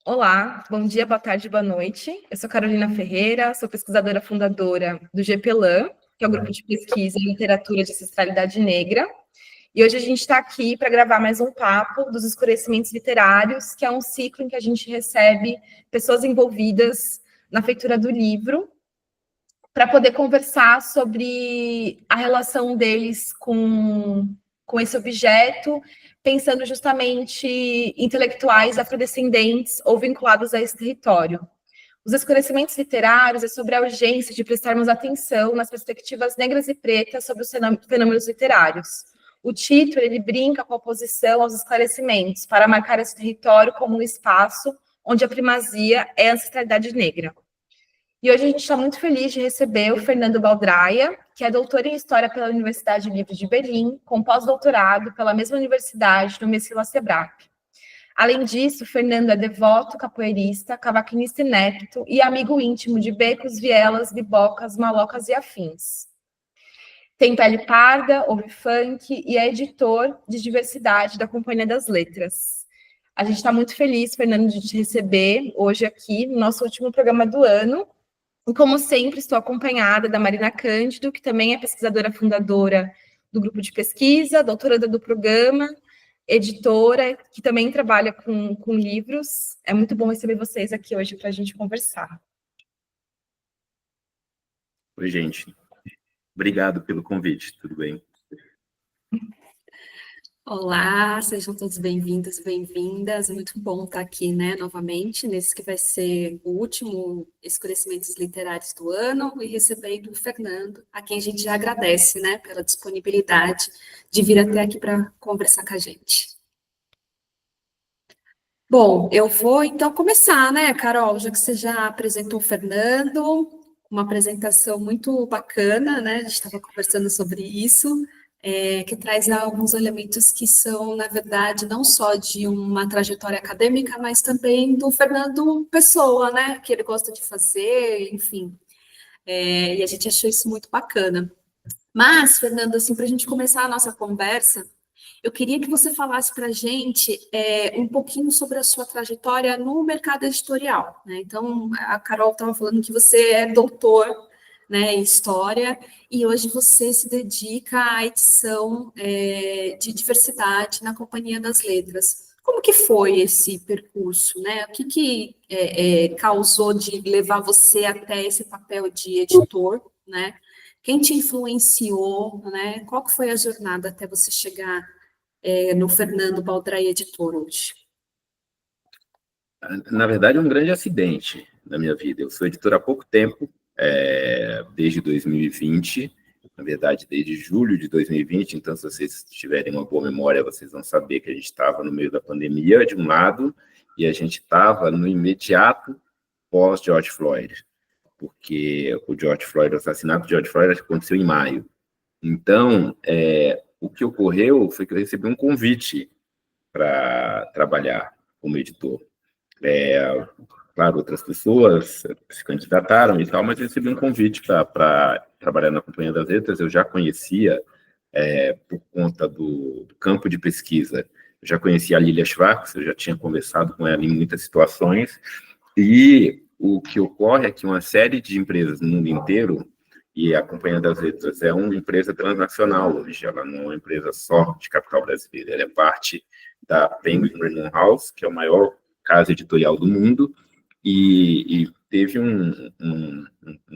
Olá, bom dia, boa tarde, boa noite. Eu sou Carolina Ferreira, sou pesquisadora fundadora do GPLAN, que é o grupo de pesquisa em literatura de ancestralidade negra. E hoje a gente está aqui para gravar mais um papo dos escurecimentos literários, que é um ciclo em que a gente recebe pessoas envolvidas na feitura do livro, para poder conversar sobre a relação deles com esse objeto, pensando justamente intelectuais afrodescendentes ou vinculados a esse território. Os esclarecimentos literários é sobre a urgência de prestarmos atenção nas perspectivas negras e pretas sobre os fenômenos literários. O título, ele brinca com a oposição aos esclarecimentos, para marcar esse território como um espaço onde a primazia é a ancestralidade negra. E hoje a gente está muito feliz de receber o Fernando Baldraia, que é doutor em História pela Universidade Livre de Berlim, com pós-doutorado pela mesma universidade no Messila Sebrae. Além disso, Fernando é devoto, capoeirista, cavaquinista inepto e amigo íntimo de becos, vielas, bibocas, malocas e afins. Tem pele parda, ouve funk e é editor de diversidade da Companhia das Letras. A gente está muito feliz, Fernando, de te receber hoje aqui no nosso último programa do ano. E, como sempre, estou acompanhada da Marina Cândido, que também é pesquisadora fundadora do grupo de pesquisa, doutoranda do programa, editora, que também trabalha com livros. É muito bom receber vocês aqui hoje para a gente conversar. Oi, gente. Obrigado pelo convite, tudo bem? Olá, sejam todos bem-vindos e bem-vindas. Muito bom estar aqui, novamente, nesse que vai ser o último Escurecimentos Literários do ano, e recebendo o Fernando, a quem a gente já agradece, pela disponibilidade de vir até aqui para conversar com a gente. Bom, eu vou então começar, Carol, já que você já apresentou o Fernando, uma apresentação muito bacana, a gente estava conversando sobre isso, que traz alguns elementos que são, na verdade, não só de uma trajetória acadêmica, mas também do Fernando pessoa, que ele gosta de fazer, enfim. E a gente achou isso muito bacana. Mas, Fernando, assim, para a gente começar a nossa conversa, eu queria que você falasse para a gente um pouquinho sobre a sua trajetória no mercado editorial. Então, a Carol estava falando que você é doutor, em História, e hoje você se dedica à edição de diversidade na Companhia das Letras. Como que foi esse percurso? O que causou de levar você até esse papel de editor? Quem te influenciou? Qual que foi a jornada até você chegar no Fernando Baldraia Editor hoje? Na verdade, é um grande acidente na minha vida. Eu sou editor há pouco tempo, desde 2020, na verdade, desde julho de 2020, então, se vocês tiverem uma boa memória, vocês vão saber que a gente estava no meio da pandemia, de um lado, e a gente estava no imediato pós-George Floyd, porque o assassinato de George Floyd aconteceu em maio. Então, o que ocorreu foi que eu recebi um convite para trabalhar como editor. Claro, outras pessoas se candidataram e tal, mas eu recebi um convite para trabalhar na Companhia das Letras. Eu já conhecia, por conta do campo de pesquisa, eu já conhecia a Lilia Schwartz, eu já tinha conversado com ela em muitas situações, e o que ocorre é que uma série de empresas no mundo inteiro, e a Companhia das Letras é uma empresa transnacional hoje, ela não é uma empresa só de capital brasileiro, ela é parte da Penguin Random House, que é o maior casa editorial do mundo, e teve um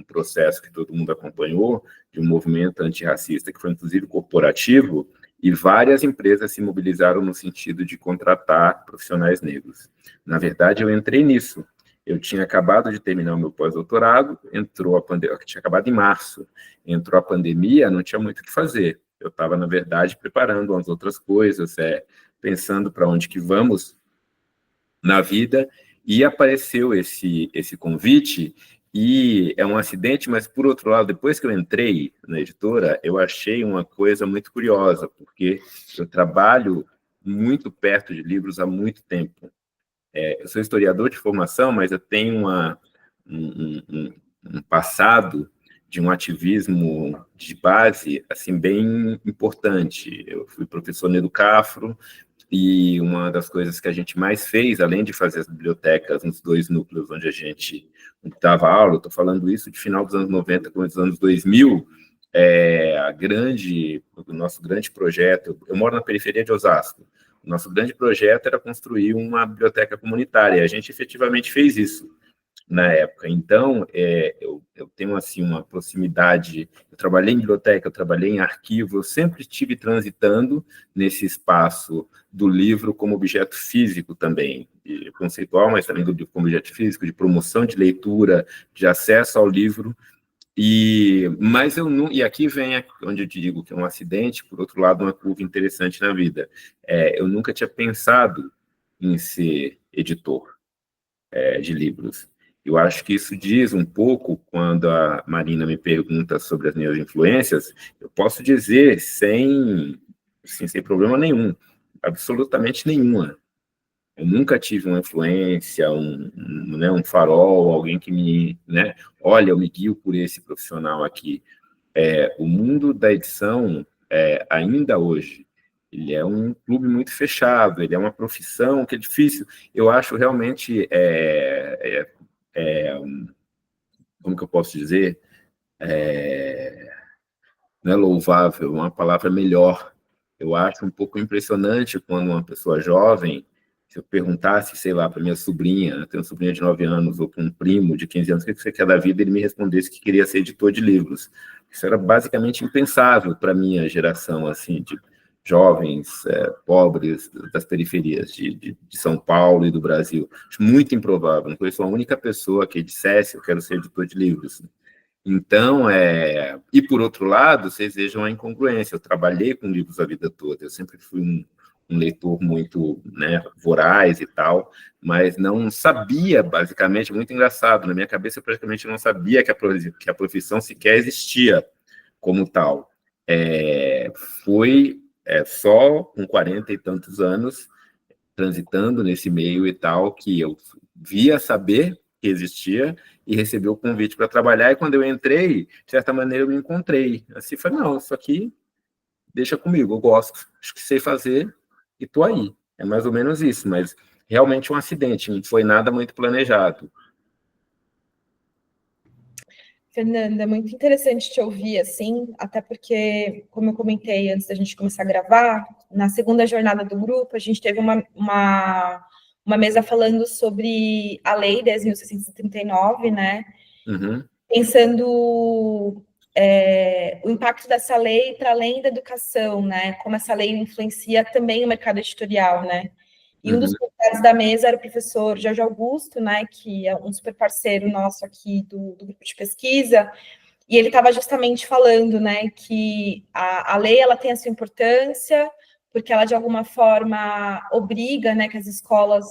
processo que todo mundo acompanhou, de um movimento antirracista, que foi inclusive corporativo, e várias empresas se mobilizaram no sentido de contratar profissionais negros. Na verdade, eu entrei nisso. Eu tinha acabado de terminar o meu pós-doutorado, entrou a pandemia, tinha acabado em março, entrou a pandemia, não tinha muito o que fazer. Eu estava, na verdade, preparando umas outras coisas, pensando para onde que vamos na vida, e apareceu esse convite, e é um acidente, mas, por outro lado, depois que eu entrei na editora, eu achei uma coisa muito curiosa, porque eu trabalho muito perto de livros há muito tempo. Eu sou historiador de formação, mas eu tenho um passado de um ativismo de base assim bem importante. Eu fui professor no Educafro, e uma das coisas que a gente mais fez, além de fazer as bibliotecas nos 2 núcleos onde a gente dava aula, estou falando isso de final dos anos 90, começo dos anos 2000, o nosso grande projeto, eu moro na periferia de Osasco, o nosso grande projeto era construir uma biblioteca comunitária, e a gente efetivamente fez isso na época. Então, eu tenho, assim, uma proximidade, eu trabalhei em biblioteca, eu trabalhei em arquivo, eu sempre estive transitando nesse espaço do livro como objeto físico também, conceitual, mas também do livro como objeto físico, de promoção de leitura, de acesso ao livro, mas eu não, e aqui vem onde eu te digo que é um acidente, por outro lado, uma curva interessante na vida. Eu nunca tinha pensado em ser editor de livros. Eu acho que isso diz um pouco, quando a Marina me pergunta sobre as minhas influências, eu posso dizer sem problema nenhum, absolutamente nenhuma. Eu nunca tive uma influência, um farol, alguém que me, olha, eu me guio por esse profissional aqui. O mundo da edição, ainda hoje, ele é um clube muito fechado, ele é uma profissão que é difícil. Eu acho realmente, como que eu posso dizer? Não é louvável, uma palavra melhor. Eu acho um pouco impressionante quando uma pessoa jovem, se eu perguntasse, sei lá, para minha sobrinha, eu tenho uma sobrinha de 9 anos, ou para um primo de 15 anos, o que você quer da vida, ele me respondesse que queria ser editor de livros. Isso era basicamente impensável para a minha geração, assim, de jovens pobres das periferias de São Paulo e do Brasil. Acho muito improvável. Não conheço a única pessoa que dissesse eu quero ser editor de livros. Então, e por outro lado, vocês vejam a incongruência. Eu trabalhei com livros a vida toda, eu sempre fui um leitor muito voraz e tal, mas não sabia, basicamente, muito engraçado, na minha cabeça eu praticamente não sabia que a profissão sequer existia como tal. Foi só com 40 e tantos anos, transitando nesse meio e tal, que eu via saber que existia e recebi o convite para trabalhar, e quando eu entrei, de certa maneira, eu me encontrei. Assim, falei, não, isso aqui deixa comigo, eu gosto, acho que sei fazer, e tô aí. É mais ou menos isso, mas realmente um acidente, não foi nada muito planejado. Fernanda, muito interessante te ouvir, assim, até porque, como eu comentei antes da gente começar a gravar, na segunda jornada do grupo, a gente teve uma mesa falando sobre a Lei 10.639, né? Uhum. Pensando o impacto dessa lei para além da educação, né? Como essa lei influencia também o mercado editorial, né? E um dos convidados da mesa era o professor Jorge Augusto, né, que é um super parceiro nosso aqui do grupo de pesquisa, e ele estava justamente falando, né, que a lei ela tem a sua importância, porque ela de alguma forma obriga, né, que as escolas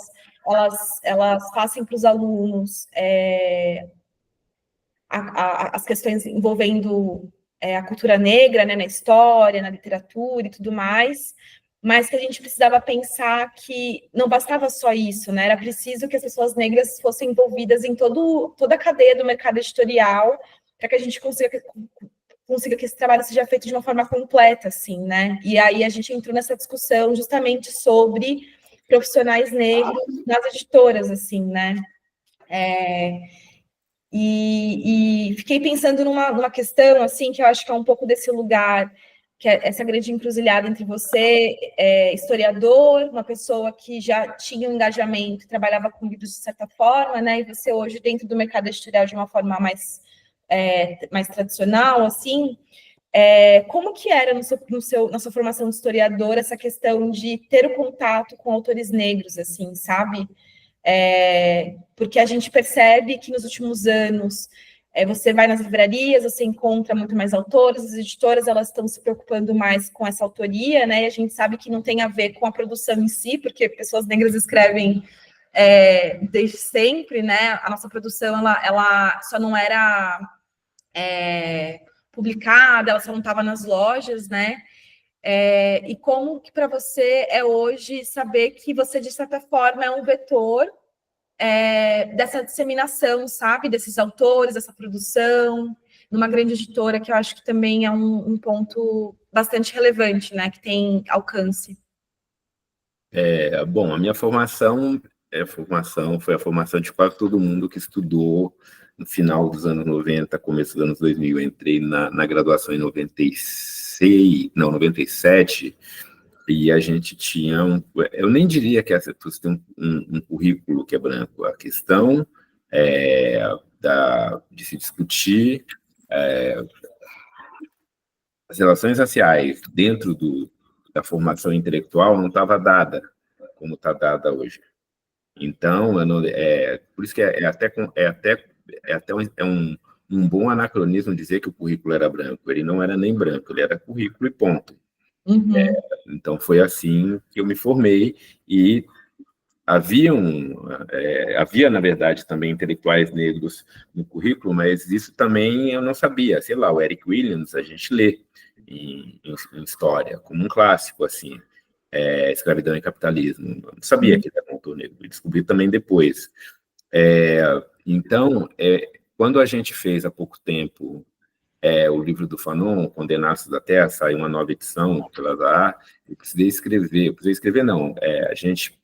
elas façam para os alunos as questões envolvendo a cultura negra, né, na história, na literatura e tudo mais, mas que a gente precisava pensar que não bastava só isso, né? Era preciso que as pessoas negras fossem envolvidas em toda a cadeia do mercado editorial, para que a gente consiga que esse trabalho seja feito de uma forma completa, assim, né? E aí a gente entrou nessa discussão justamente sobre profissionais negros nas editoras, assim, né? E fiquei pensando numa questão, assim, que eu acho que é um pouco desse lugar, que é essa grande encruzilhada entre você, historiador, uma pessoa que já tinha um engajamento, trabalhava com livros de certa forma, né, e você hoje dentro do mercado editorial de uma forma mais tradicional, assim, como que era na sua formação de historiador essa questão de ter o contato com autores negros, assim, sabe? Porque a gente percebe que nos últimos anos você vai nas livrarias, você encontra muito mais autores, as editoras elas estão se preocupando mais com essa autoria, né? E a gente sabe que não tem a ver com a produção em si, porque pessoas negras escrevem desde sempre, né? A nossa produção ela só não era publicada, ela só não estava nas lojas, né? E como que para você é hoje saber que você, de certa forma, é um vetor dessa disseminação, sabe? Desses autores, dessa produção, numa grande editora, que eu acho que também é um ponto bastante relevante, né? Que tem alcance. Bom, a minha formação foi a formação de quase todo mundo que estudou no final dos anos 90, começo dos anos 2000. Eu entrei na graduação em 96, não, 97, e a gente tinha eu nem diria que você tem um currículo que é branco. A questão de se discutir as relações raciais dentro da formação intelectual não estava dada como está dada hoje. Então, por isso que é até um bom anacronismo dizer que o currículo era branco. Ele não era nem branco, ele era currículo e ponto. Uhum. Então, foi assim que eu me formei, e havia, na verdade, também intelectuais negros no currículo, mas isso também eu não sabia. Sei lá, o Eric Williams, a gente lê em história, como um clássico, assim, Escravidão e Capitalismo. Eu não sabia que ele era um autor negro, eu descobri também depois. Então, quando a gente fez há pouco tempo o livro do Fanon, Condenados da Terra, saiu uma nova edição pela Zahar, eu precisei escrever não, a gente,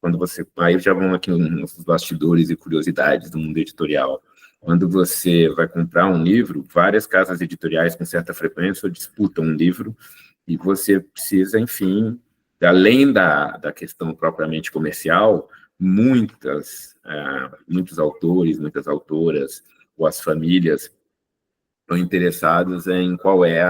quando você, aí já vão aqui nos bastidores e curiosidades do mundo editorial, quando você vai comprar um livro, várias casas editoriais com certa frequência disputam um livro, e você precisa, enfim, além da questão propriamente comercial, muitos autores, muitas autoras, ou as famílias estão interessados em qual é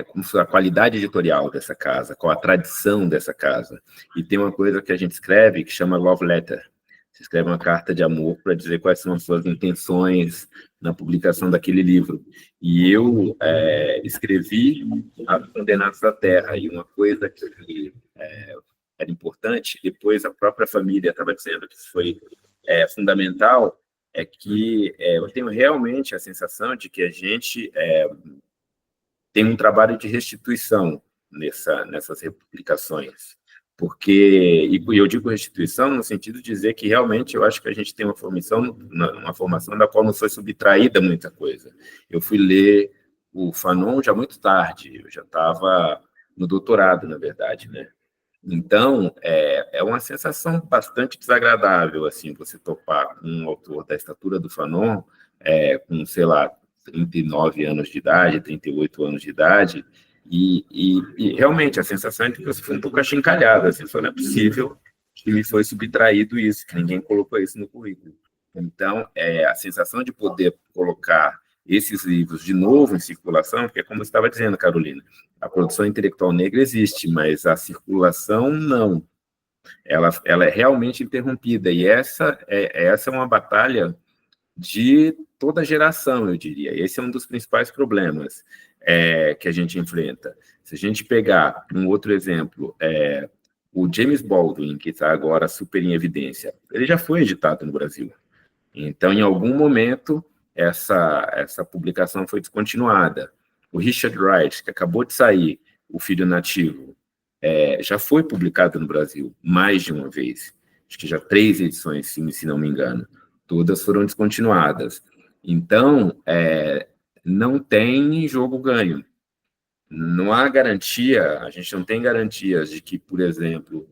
como a qualidade editorial dessa casa, qual a tradição dessa casa. E tem uma coisa que a gente escreve que chama love letter. Você escreve uma carta de amor para dizer quais são as suas intenções na publicação daquele livro. E eu escrevi a Condenados da Terra, e uma coisa que era importante, depois a própria família estava dizendo que foi fundamental, é que eu tenho realmente a sensação de que a gente tem um trabalho de restituição nessas republicações, e eu digo restituição no sentido de dizer que realmente eu acho que a gente tem uma formação da qual não foi subtraída muita coisa. Eu fui ler o Fanon já muito tarde, eu já estava no doutorado, na verdade, né? Então, é uma sensação bastante desagradável, assim, você topar com um autor da estatura do Fanon, com, sei lá, 39 anos de idade, 38 anos de idade, e realmente a sensação é de que você foi um pouco achincalhado, assim, não é possível que me foi subtraído isso, que ninguém colocou isso no currículo. Então, a sensação de poder colocar esses livros de novo em circulação, porque, como você estava dizendo, Carolina, a produção intelectual negra existe, mas a circulação não. Ela é realmente interrompida, e essa é uma batalha de toda geração, eu diria. Esse é um dos principais problemas que a gente enfrenta. Se a gente pegar um outro exemplo, o James Baldwin, que está agora super em evidência, ele já foi editado no Brasil. Então, em algum momento, essa publicação foi descontinuada. O Richard Wright, que acabou de sair, O Filho Nativo, já foi publicado no Brasil mais de uma vez. Acho que já 3 edições, se não me engano. Todas foram descontinuadas. Então, não tem jogo ganho. Não há garantia, a gente não tem garantias de que, por exemplo,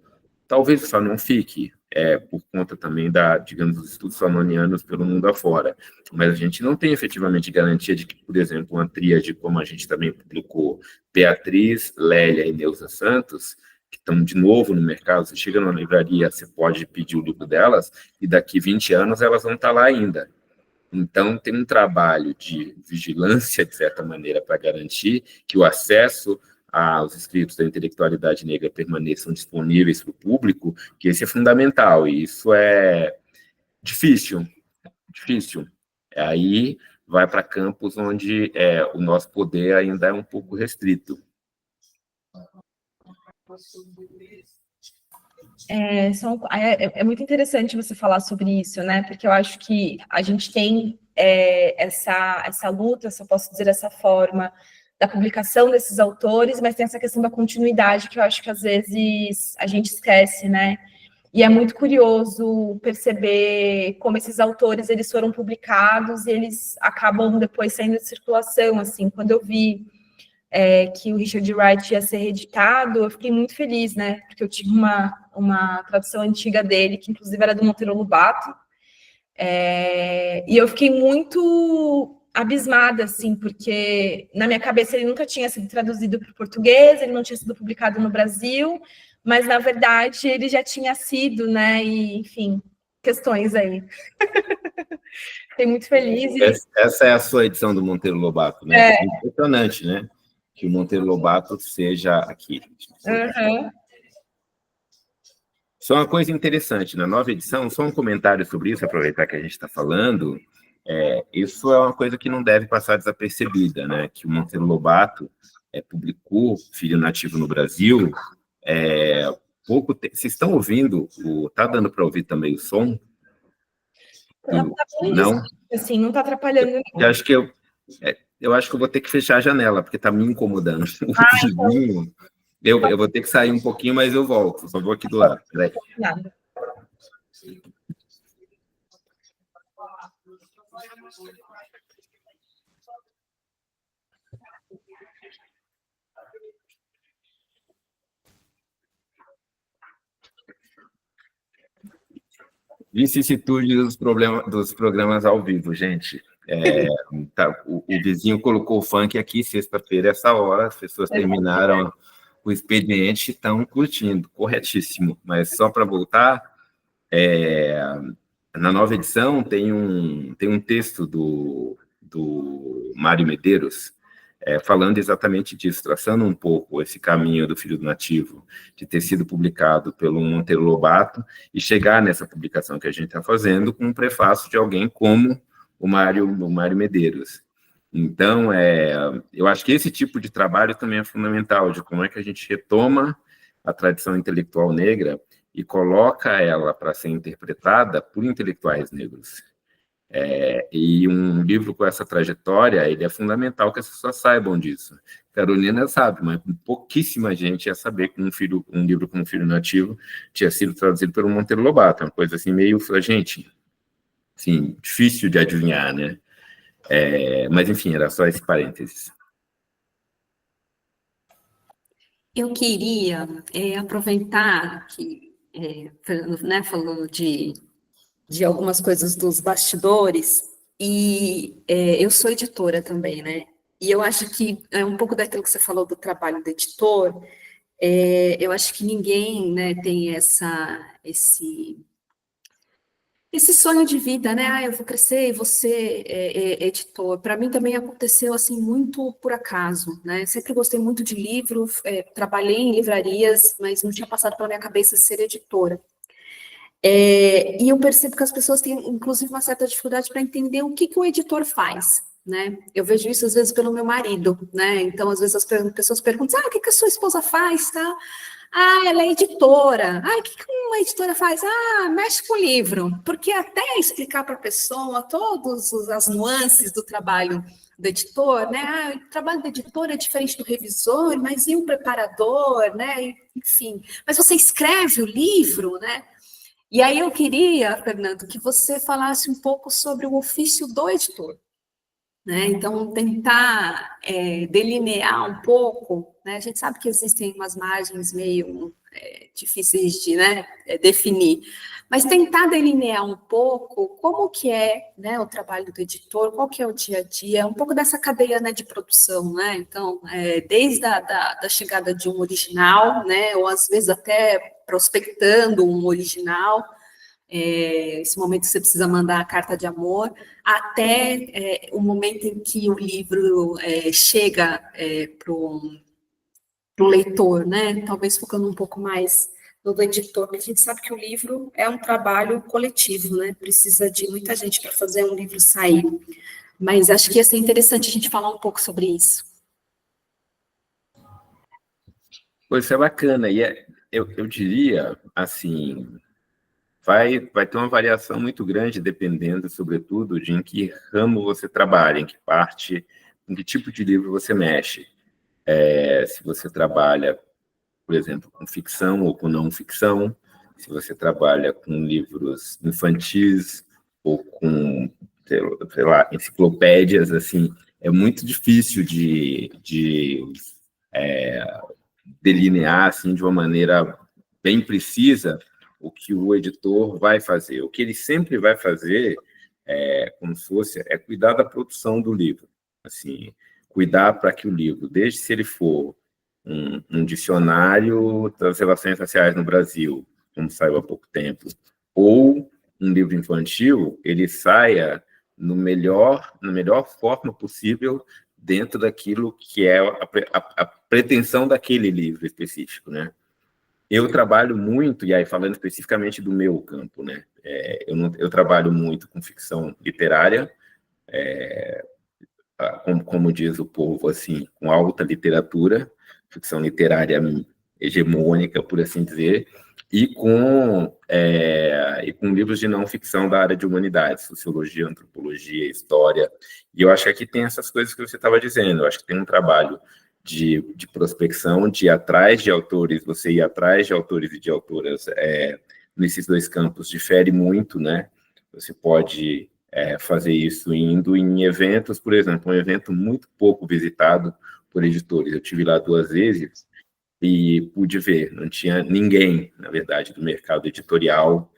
talvez o Fanon fique, por conta também digamos, dos estudos fanonianos pelo mundo afora, mas a gente não tem efetivamente garantia de que, por exemplo, uma tríade, como a gente também publicou, Beatriz, Lélia e Neuza Santos, que estão de novo no mercado, você chega numa livraria, você pode pedir o livro delas, e daqui 20 anos elas vão estar lá ainda. Então, tem um trabalho de vigilância, de certa maneira, para garantir que o acesso aos escritos da intelectualidade negra permaneçam disponíveis para o público, que esse é fundamental, e isso é difícil. Aí vai para campos onde o nosso poder ainda é um pouco restrito. É muito interessante você falar sobre isso, né? Porque eu acho que a gente tem essa luta, se eu posso dizer dessa forma, da publicação desses autores, mas tem essa questão da continuidade que eu acho que às vezes a gente esquece, né? E é muito curioso perceber como esses autores eles foram publicados e eles acabam depois saindo de circulação, assim. Quando eu vi que o Richard Wright ia ser reeditado, eu fiquei muito feliz, né? Porque eu tive uma tradução antiga dele, que inclusive era do Monteiro Lobato, e eu fiquei muito abismada, assim, porque na minha cabeça ele nunca tinha sido traduzido para o português, ele não tinha sido publicado no Brasil, mas na verdade ele já tinha sido, né? E, enfim, questões aí. Fiquei muito feliz. Essa é a sua edição do Monteiro Lobato, né? É impressionante, né? Que o Monteiro Lobato seja aqui. Uhum. Só uma coisa interessante, na nova edição, só um comentário sobre isso, aproveitar que a gente está falando, isso é uma coisa que não deve passar desapercebida, né? Que o Monteiro Lobato publicou Filho Nativo no Brasil, pouco tempo. Vocês estão ouvindo? Tá dando para ouvir também o som? Não? Assim, não está atrapalhando. Eu acho que eu acho que eu vou ter que fechar a janela, porque está me incomodando. O vizinho. Eu vou ter que sair um pouquinho, mas eu volto. Só vou aqui do lado. Nada. Vicissitude dos programas ao vivo, gente. O vizinho colocou o funk aqui sexta-feira, essa hora, as pessoas terminaram o expediente e estão curtindo, corretíssimo. Mas só para voltar, na nova edição tem um texto do Mário Medeiros, falando exatamente disso, traçando um pouco esse caminho do Filho do Nativo, de ter sido publicado pelo Monteiro Lobato, e chegar nessa publicação que a gente está fazendo com um prefácio de alguém como o Mário Medeiros. Então, eu acho que esse tipo de trabalho também é fundamental, de como é que a gente retoma a tradição intelectual negra e coloca ela para ser interpretada por intelectuais negros. E um livro com essa trajetória, ele é fundamental que as pessoas saibam disso. Carolina sabe, mas pouquíssima gente ia saber que um livro com um Filho Nativo tinha sido traduzido pelo Monteiro Lobato, uma coisa assim meio, gente, assim, difícil de adivinhar, né? Mas, enfim, era só esse parênteses. Eu queria aproveitar que Fernando, né, falou de algumas coisas dos bastidores, e eu sou editora também, né? E eu acho que é um pouco daquilo que você falou do trabalho do editor. Eu acho que ninguém, né, tem esse sonho de vida, né? Eu vou crescer e vou ser editor. Para mim também aconteceu assim muito por acaso, né? Sempre gostei muito de livro, trabalhei em livrarias, mas não tinha passado pela minha cabeça ser editora. E eu percebo que as pessoas têm, inclusive, uma certa dificuldade para entender o que o editor faz, né? Eu vejo isso, às vezes, pelo meu marido, né? Então, às vezes, as pessoas perguntam, o que a sua esposa faz, tá? Ela é editora. O que uma editora faz? Mexe com livro. Porque até explicar para a pessoa todas as nuances do trabalho do editor, né? O trabalho do editor é diferente do revisor, mas e o preparador, né? Enfim. Mas você escreve o livro, né? E aí eu queria, Fernando, que você falasse um pouco sobre o ofício do editor, né? Então, tentar delinear um pouco, né? A gente sabe que existem umas margens meio difíceis de, né, definir, mas tentar delinear um pouco como que é, né, o trabalho do editor, qual que é o dia a dia, um pouco dessa cadeia, né, de produção, né? Então, desde da chegada de um original, né, ou às vezes até prospectando um original, esse momento que você precisa mandar a carta de amor, até o momento em que o livro chega para o leitor, né? Talvez focando um pouco mais no editor, porque a gente sabe que o livro é um trabalho coletivo, né? Precisa de muita gente para fazer um livro sair. Mas acho que ia ser interessante a gente falar um pouco sobre isso. Pois isso é bacana. E eu diria, assim, vai ter uma variação muito grande, dependendo, sobretudo, de em que ramo você trabalha, em que parte, em que tipo de livro você mexe. Se você trabalha, por exemplo, com ficção ou com não ficção, se você trabalha com livros infantis ou com, sei lá, enciclopédias, assim, é muito difícil de delinear assim, de uma maneira bem precisa o que o editor vai fazer. O que ele sempre vai fazer, como se fosse, é cuidar da produção do livro. Assim, cuidar para que o livro, desde se ele for um dicionário das relações raciais no Brasil, como saiu há pouco tempo, ou um livro infantil, ele saia na melhor forma possível dentro daquilo que é a pretensão daquele livro específico, né? Eu trabalho muito, e aí falando especificamente do meu campo, né? Eu trabalho muito com ficção literária, como diz o povo, assim, com alta literatura, ficção literária hegemônica, por assim dizer, e com livros de não ficção da área de humanidades, sociologia, antropologia, história. E eu acho que aqui tem essas coisas que você estava dizendo. Eu acho que tem um trabalho de prospecção, de ir atrás de autores, você ir atrás de autores e de autoras nesses dois campos difere muito, né? Você pode fazer isso indo em eventos, por exemplo, um evento muito pouco visitado por editores. Eu tive lá 2 vezes e pude ver, não tinha ninguém, na verdade, do mercado editorial,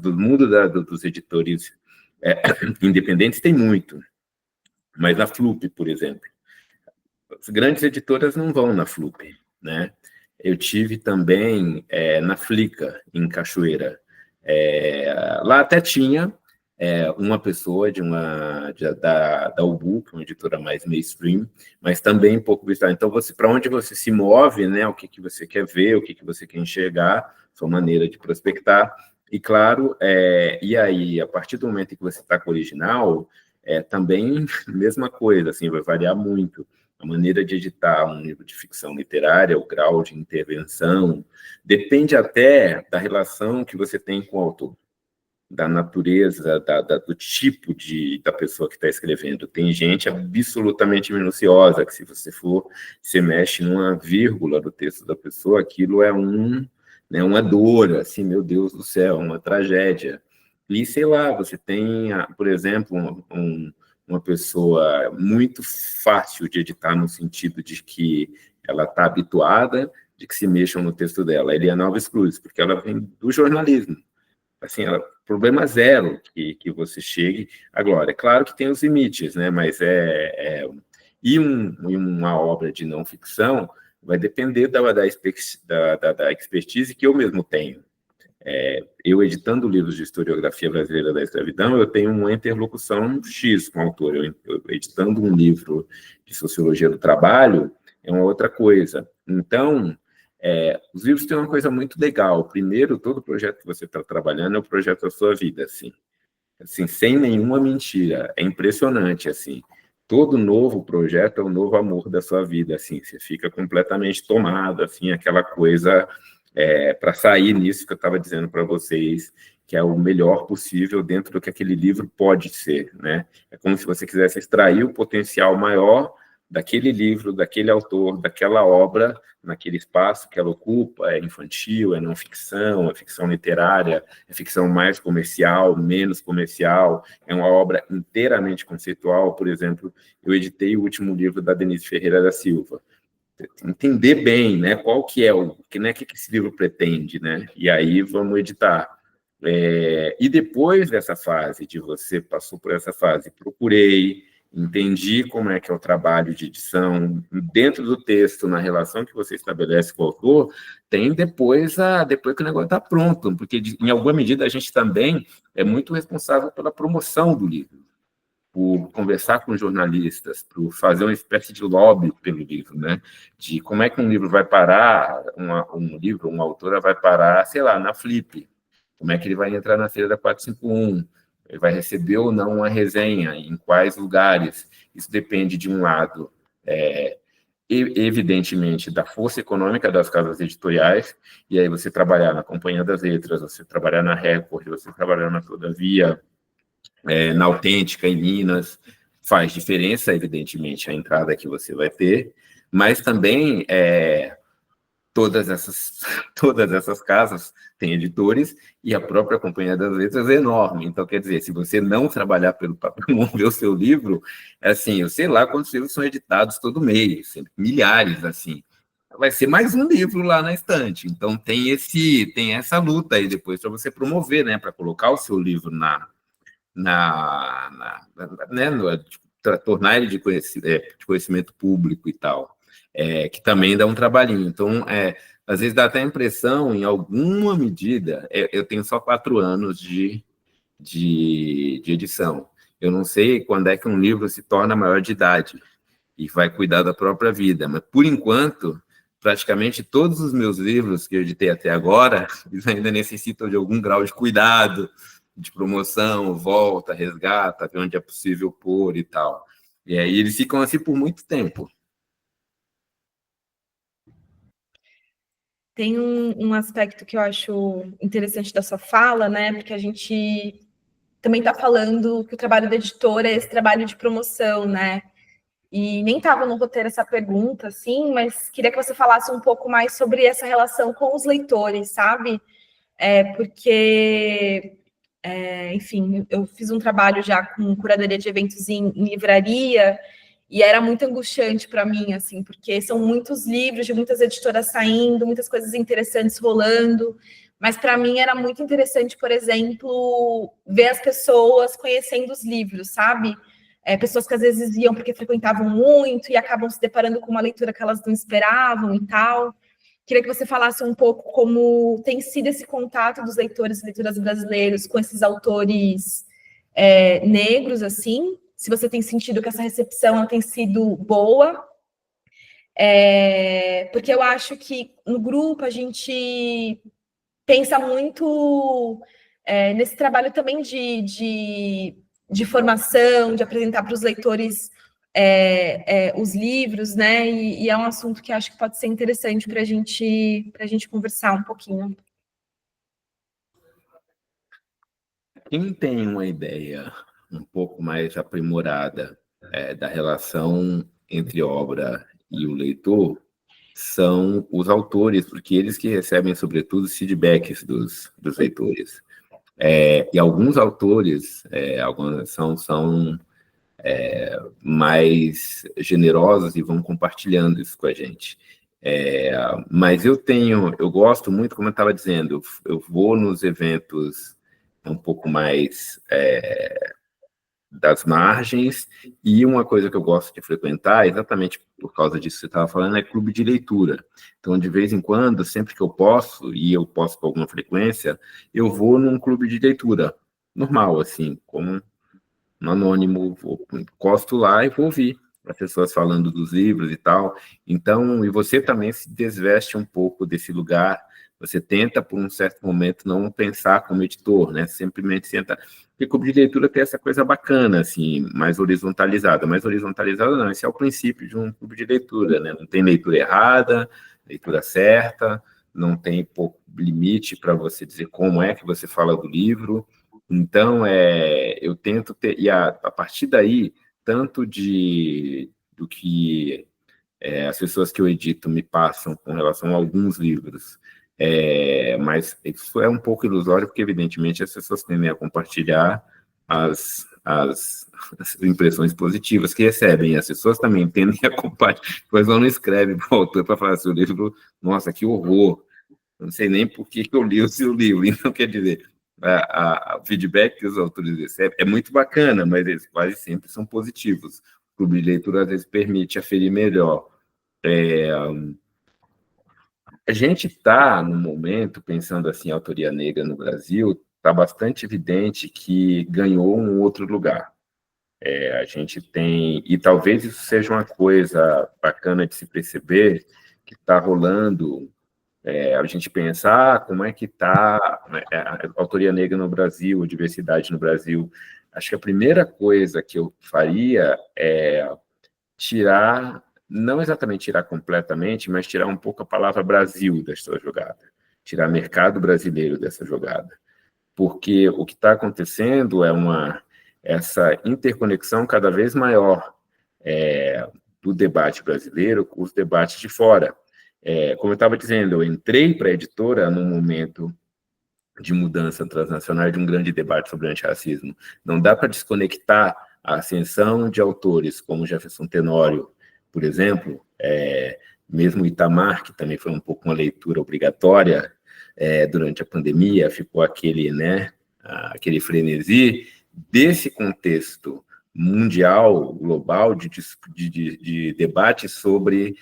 do mundo dos editores independentes tem muito, mas na Flup, por exemplo, as grandes editoras não vão na Flup, né? Eu tive também na Flickr, em Cachoeira. Lá até tinha uma pessoa da Ubu, que é uma editora mais mainstream, mas também pouco visitada. Então, para onde você se move, né? O que você quer ver, o que você quer enxergar, sua maneira de prospectar. E, claro, e aí, a partir do momento em que você está com o original, também mesma coisa, assim, vai variar muito. A maneira de editar um livro de ficção literária, o grau de intervenção, depende até da relação que você tem com o autor, da natureza, do tipo da pessoa que está escrevendo. Tem gente absolutamente minuciosa, que se você mexe numa vírgula do texto da pessoa, aquilo é uma dor, assim, meu Deus do céu, uma tragédia. E, sei lá, você tem, por exemplo, uma pessoa muito fácil de editar no sentido de que ela está habituada de que se mexam no texto dela. Eliana Alves Cruz, porque ela vem do jornalismo. Assim, problema zero que você chegue. Agora, é claro que tem os limites, né? Mas uma obra de não ficção vai depender da expertise que eu mesmo tenho. Eu, editando livros de historiografia brasileira da escravidão, eu tenho uma interlocução X com o autor. Eu editando um livro de sociologia do trabalho, é uma outra coisa. Então, os livros têm uma coisa muito legal. Primeiro, todo projeto que você está trabalhando é o projeto da sua vida, assim, sem nenhuma mentira. É impressionante, assim. Todo novo projeto é o novo amor da sua vida, assim. Você fica completamente tomado, assim, aquela coisa... para sair nisso que eu estava dizendo para vocês, que é o melhor possível dentro do que aquele livro pode ser, né? É como se você quisesse extrair o potencial maior daquele livro, daquele autor, daquela obra, naquele espaço que ela ocupa, é infantil, é não ficção, é ficção literária, é ficção mais comercial, menos comercial, é uma obra inteiramente conceitual. Por exemplo, eu editei o último livro da Denise Ferreira da Silva, entender bem, né, qual que é que esse livro pretende, né, e aí vamos editar. E depois dessa fase, você passou por essa fase, procurei, entendi como é que é o trabalho de edição, dentro do texto, na relação que você estabelece com o autor, tem depois que o negócio está pronto, porque, em alguma medida, a gente também é muito responsável pela promoção do livro, por conversar com jornalistas, por fazer uma espécie de lobby pelo livro, né? De como é que um livro vai parar, uma autora vai parar, sei lá, na Flip, como é que ele vai entrar na feira da 451, ele vai receber ou não uma resenha, em quais lugares. Isso depende, de um lado, evidentemente, da força econômica das casas editoriais, e aí você trabalhar na Companhia das Letras, você trabalhar na Record, você trabalhar na Todavia, na Autêntica, em Minas, faz diferença, evidentemente, a entrada que você vai ter, mas também todas essas casas têm editores e a própria Companhia das Letras é enorme. Então, quer dizer, se você não trabalhar para promover o seu livro, assim, eu sei lá quantos livros são editados todo mês, milhares, assim. Vai ser mais um livro lá na estante. Então, tem essa luta aí depois para você promover, né, para colocar o seu livro né, tornar ele de conhecimento público e tal. Que também dá um trabalhinho. Então, às vezes dá até a impressão, em alguma medida, eu tenho só 4 anos de edição. Eu não sei quando é que um livro se torna maior de idade e vai cuidar da própria vida, mas, por enquanto, praticamente todos os meus livros que eu editei até agora, eles ainda necessitam de algum grau de cuidado, de promoção, volta, resgata, onde é possível pôr e tal. E aí eles ficam assim por muito tempo. Tem um aspecto que eu acho interessante da sua fala, né? Porque a gente também está falando que o trabalho da editora é esse trabalho de promoção, né? E nem estava no roteiro essa pergunta, assim, mas queria que você falasse um pouco mais sobre essa relação com os leitores, sabe? Porque, enfim, eu fiz um trabalho já com curadoria de eventos em livraria, e era muito angustiante para mim, assim, porque são muitos livros de muitas editoras saindo, muitas coisas interessantes rolando, mas para mim era muito interessante, por exemplo, ver as pessoas conhecendo os livros, sabe? Pessoas que às vezes iam porque frequentavam muito e acabam se deparando com uma leitura que elas não esperavam e tal. Queria que você falasse um pouco como tem sido esse contato dos leitores e leitoras brasileiros com esses autores negros, assim, se você tem sentido que essa recepção tem sido boa, porque eu acho que no grupo a gente pensa muito nesse trabalho também de formação, de apresentar para os leitores os livros, né? E é um assunto que acho que pode ser interessante para a gente conversar um pouquinho. Quem tem uma ideia um pouco mais aprimorada da relação entre obra e o leitor são os autores, porque eles que recebem, sobretudo, os feedbacks dos leitores. E alguns autores alguns são mais generosos e vão compartilhando isso com a gente. Mas eu gosto muito, como eu estava dizendo, eu vou nos eventos um pouco mais das margens, e uma coisa que eu gosto de frequentar, exatamente por causa disso que você estava falando, é clube de leitura. Então, de vez em quando, sempre que eu posso, e eu posso com alguma frequência, eu vou num clube de leitura, normal, assim, como um anônimo, encosto lá e vou ouvir as pessoas falando dos livros e tal. Então, e você também se desveste um pouco desse lugar, você tenta, por um certo momento, não pensar como editor, né? Simplesmente senta. Porque clube de leitura tem essa coisa bacana, assim, mais horizontalizada. Mais horizontalizada não, esse é o princípio de um clube de leitura, né? Não tem leitura errada, leitura certa, não tem limite para você dizer como é que você fala do livro. Então, eu tento ter... E a partir daí, tanto do que as pessoas que eu edito me passam com relação a alguns livros, mas isso é um pouco ilusório, porque, evidentemente, as pessoas tendem a compartilhar as impressões positivas que recebem. As pessoas também tendem a compartilhar, depois não escreve para o autor para falar assim, o livro, nossa, que horror, eu não sei nem por que eu li o seu livro. Então, quer dizer, o feedback que os autores recebem é muito bacana, mas eles quase sempre são positivos. O clube de leitura, às vezes, permite aferir melhor. A gente está, no momento, pensando assim, a autoria negra no Brasil, está bastante evidente que ganhou um outro lugar. A gente tem, e talvez isso seja uma coisa bacana de se perceber, que está rolando, a gente pensar como é que está a autoria negra no Brasil, a diversidade no Brasil. Acho que a primeira coisa que eu faria é tirar, não exatamente tirar completamente, mas tirar um pouco a palavra Brasil dessa jogada, tirar mercado brasileiro dessa jogada. Porque o que está acontecendo é essa interconexão cada vez maior do debate brasileiro com os debates de fora. Como eu estava dizendo, eu entrei para a editora num momento de mudança transnacional, de um grande debate sobre antirracismo. Não dá para desconectar a ascensão de autores como Jefferson Tenório, por exemplo, mesmo Itamar, que também foi um pouco uma leitura obrigatória durante a pandemia, ficou aquele frenesi desse contexto mundial, global, de debate sobre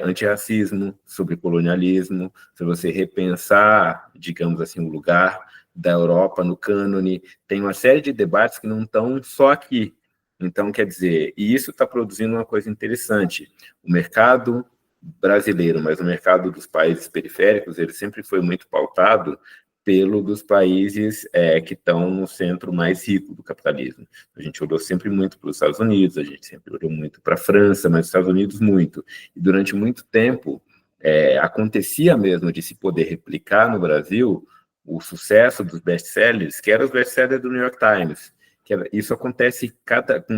antirracismo, sobre colonialismo, se você repensar, digamos assim, o lugar da Europa no cânone, tem uma série de debates que não estão só aqui. Então, quer dizer, e isso está produzindo uma coisa interessante. O mercado brasileiro, mas o mercado dos países periféricos, ele sempre foi muito pautado pelo dos países que estão no centro mais rico do capitalismo. A gente olhou sempre muito para os Estados Unidos, a gente sempre olhou muito para a França, mas os Estados Unidos muito. E durante muito tempo, acontecia mesmo de se poder replicar no Brasil o sucesso dos best-sellers, que eram os best-sellers do New York Times. Isso acontece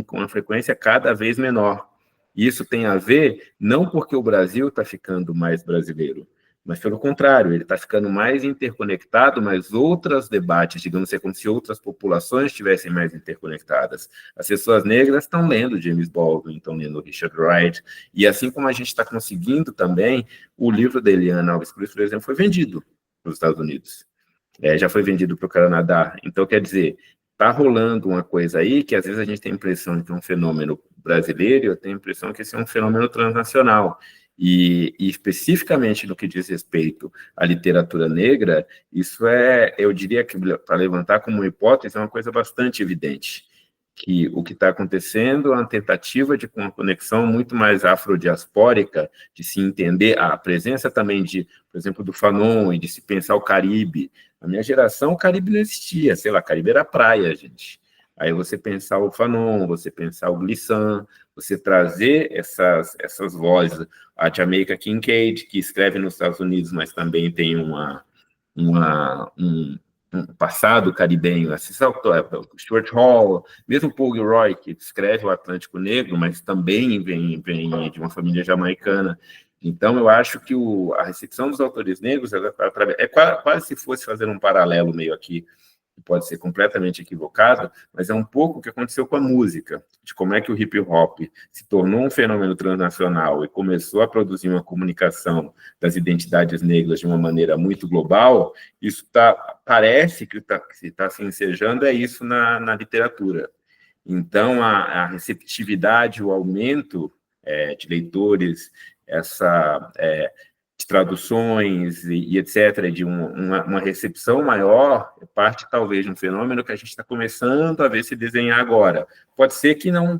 com uma frequência cada vez menor. E isso tem a ver, não porque o Brasil está ficando mais brasileiro, mas, pelo contrário, ele está ficando mais interconectado, mas outros debates, digamos assim, como se outras populações estivessem mais interconectadas. As pessoas negras estão lendo James Baldwin, estão lendo Richard Wright, e assim como a gente está conseguindo também, o livro da Eliana Alves Cruz, por exemplo, foi vendido para os Estados Unidos. Já foi vendido para o Canadá. Então, quer dizer, está rolando uma coisa aí que às vezes a gente tem a impressão de que é um fenômeno brasileiro, eu tenho a impressão que esse é um fenômeno transnacional. E especificamente no que diz respeito à literatura negra, isso eu diria que, para levantar como uma hipótese, é uma coisa bastante evidente, que o que está acontecendo é uma tentativa de uma conexão muito mais afrodiaspórica, de se entender a presença também por exemplo, do Fanon, e de se pensar o Caribe. Na minha geração, o Caribe não existia, sei lá, Caribe era praia, gente. Aí você pensar o Fanon, você pensar o Glissant, você trazer essas vozes, a Jamaica Kincaid, que escreve nos Estados Unidos, mas também tem um passado caribenho, o Stuart Hall, mesmo Paul Gilroy, que escreve o Atlântico Negro, mas também vem de uma família jamaicana. Então, eu acho que a recepção dos autores negros quase se fosse fazer um paralelo meio aqui, que pode ser completamente equivocado, mas é um pouco o que aconteceu com a música, de como é que o hip-hop se tornou um fenômeno transnacional e começou a produzir uma comunicação das identidades negras de uma maneira muito global. Isso parece que está se ensejando isso na literatura. Então, a receptividade, o aumento de leitores, de traduções e etc., de uma recepção maior, é parte, talvez, de um fenômeno que a gente está começando a ver se desenhar agora. Pode ser que não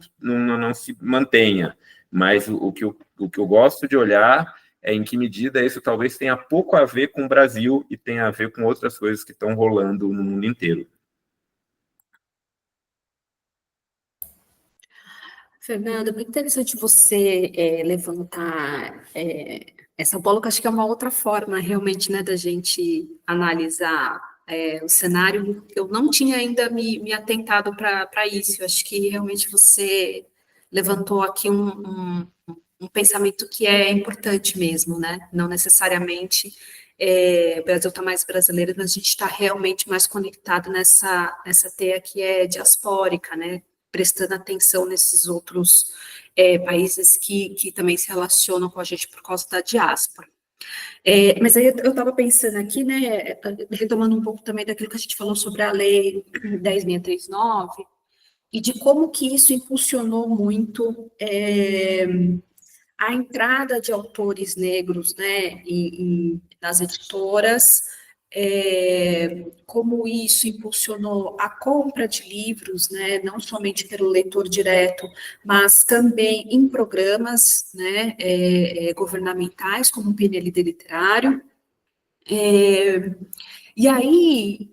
se mantenha, mas o que eu gosto de olhar é em que medida isso talvez tenha pouco a ver com o Brasil e tenha a ver com outras coisas que estão rolando no mundo inteiro. Fernando, é muito interessante você levantar essa bola, que acho que é uma outra forma realmente, né, da gente analisar o cenário. Eu não tinha ainda me atentado para isso. Eu acho que realmente você levantou aqui um pensamento que é importante mesmo, né? Não necessariamente o Brasil está mais brasileiro, mas a gente está realmente mais conectado nessa teia que é diaspórica, né? Prestando atenção nesses outros países que também se relacionam com a gente por causa da diáspora. Mas aí eu estava pensando aqui, né, retomando um pouco também daquilo que a gente falou sobre a Lei 10.639, e de como que isso impulsionou muito a entrada de autores negros, né, nas editoras, como isso impulsionou a compra de livros, né, não somente pelo leitor direto, mas também em programas, né, governamentais, como o PNLD Literário. E aí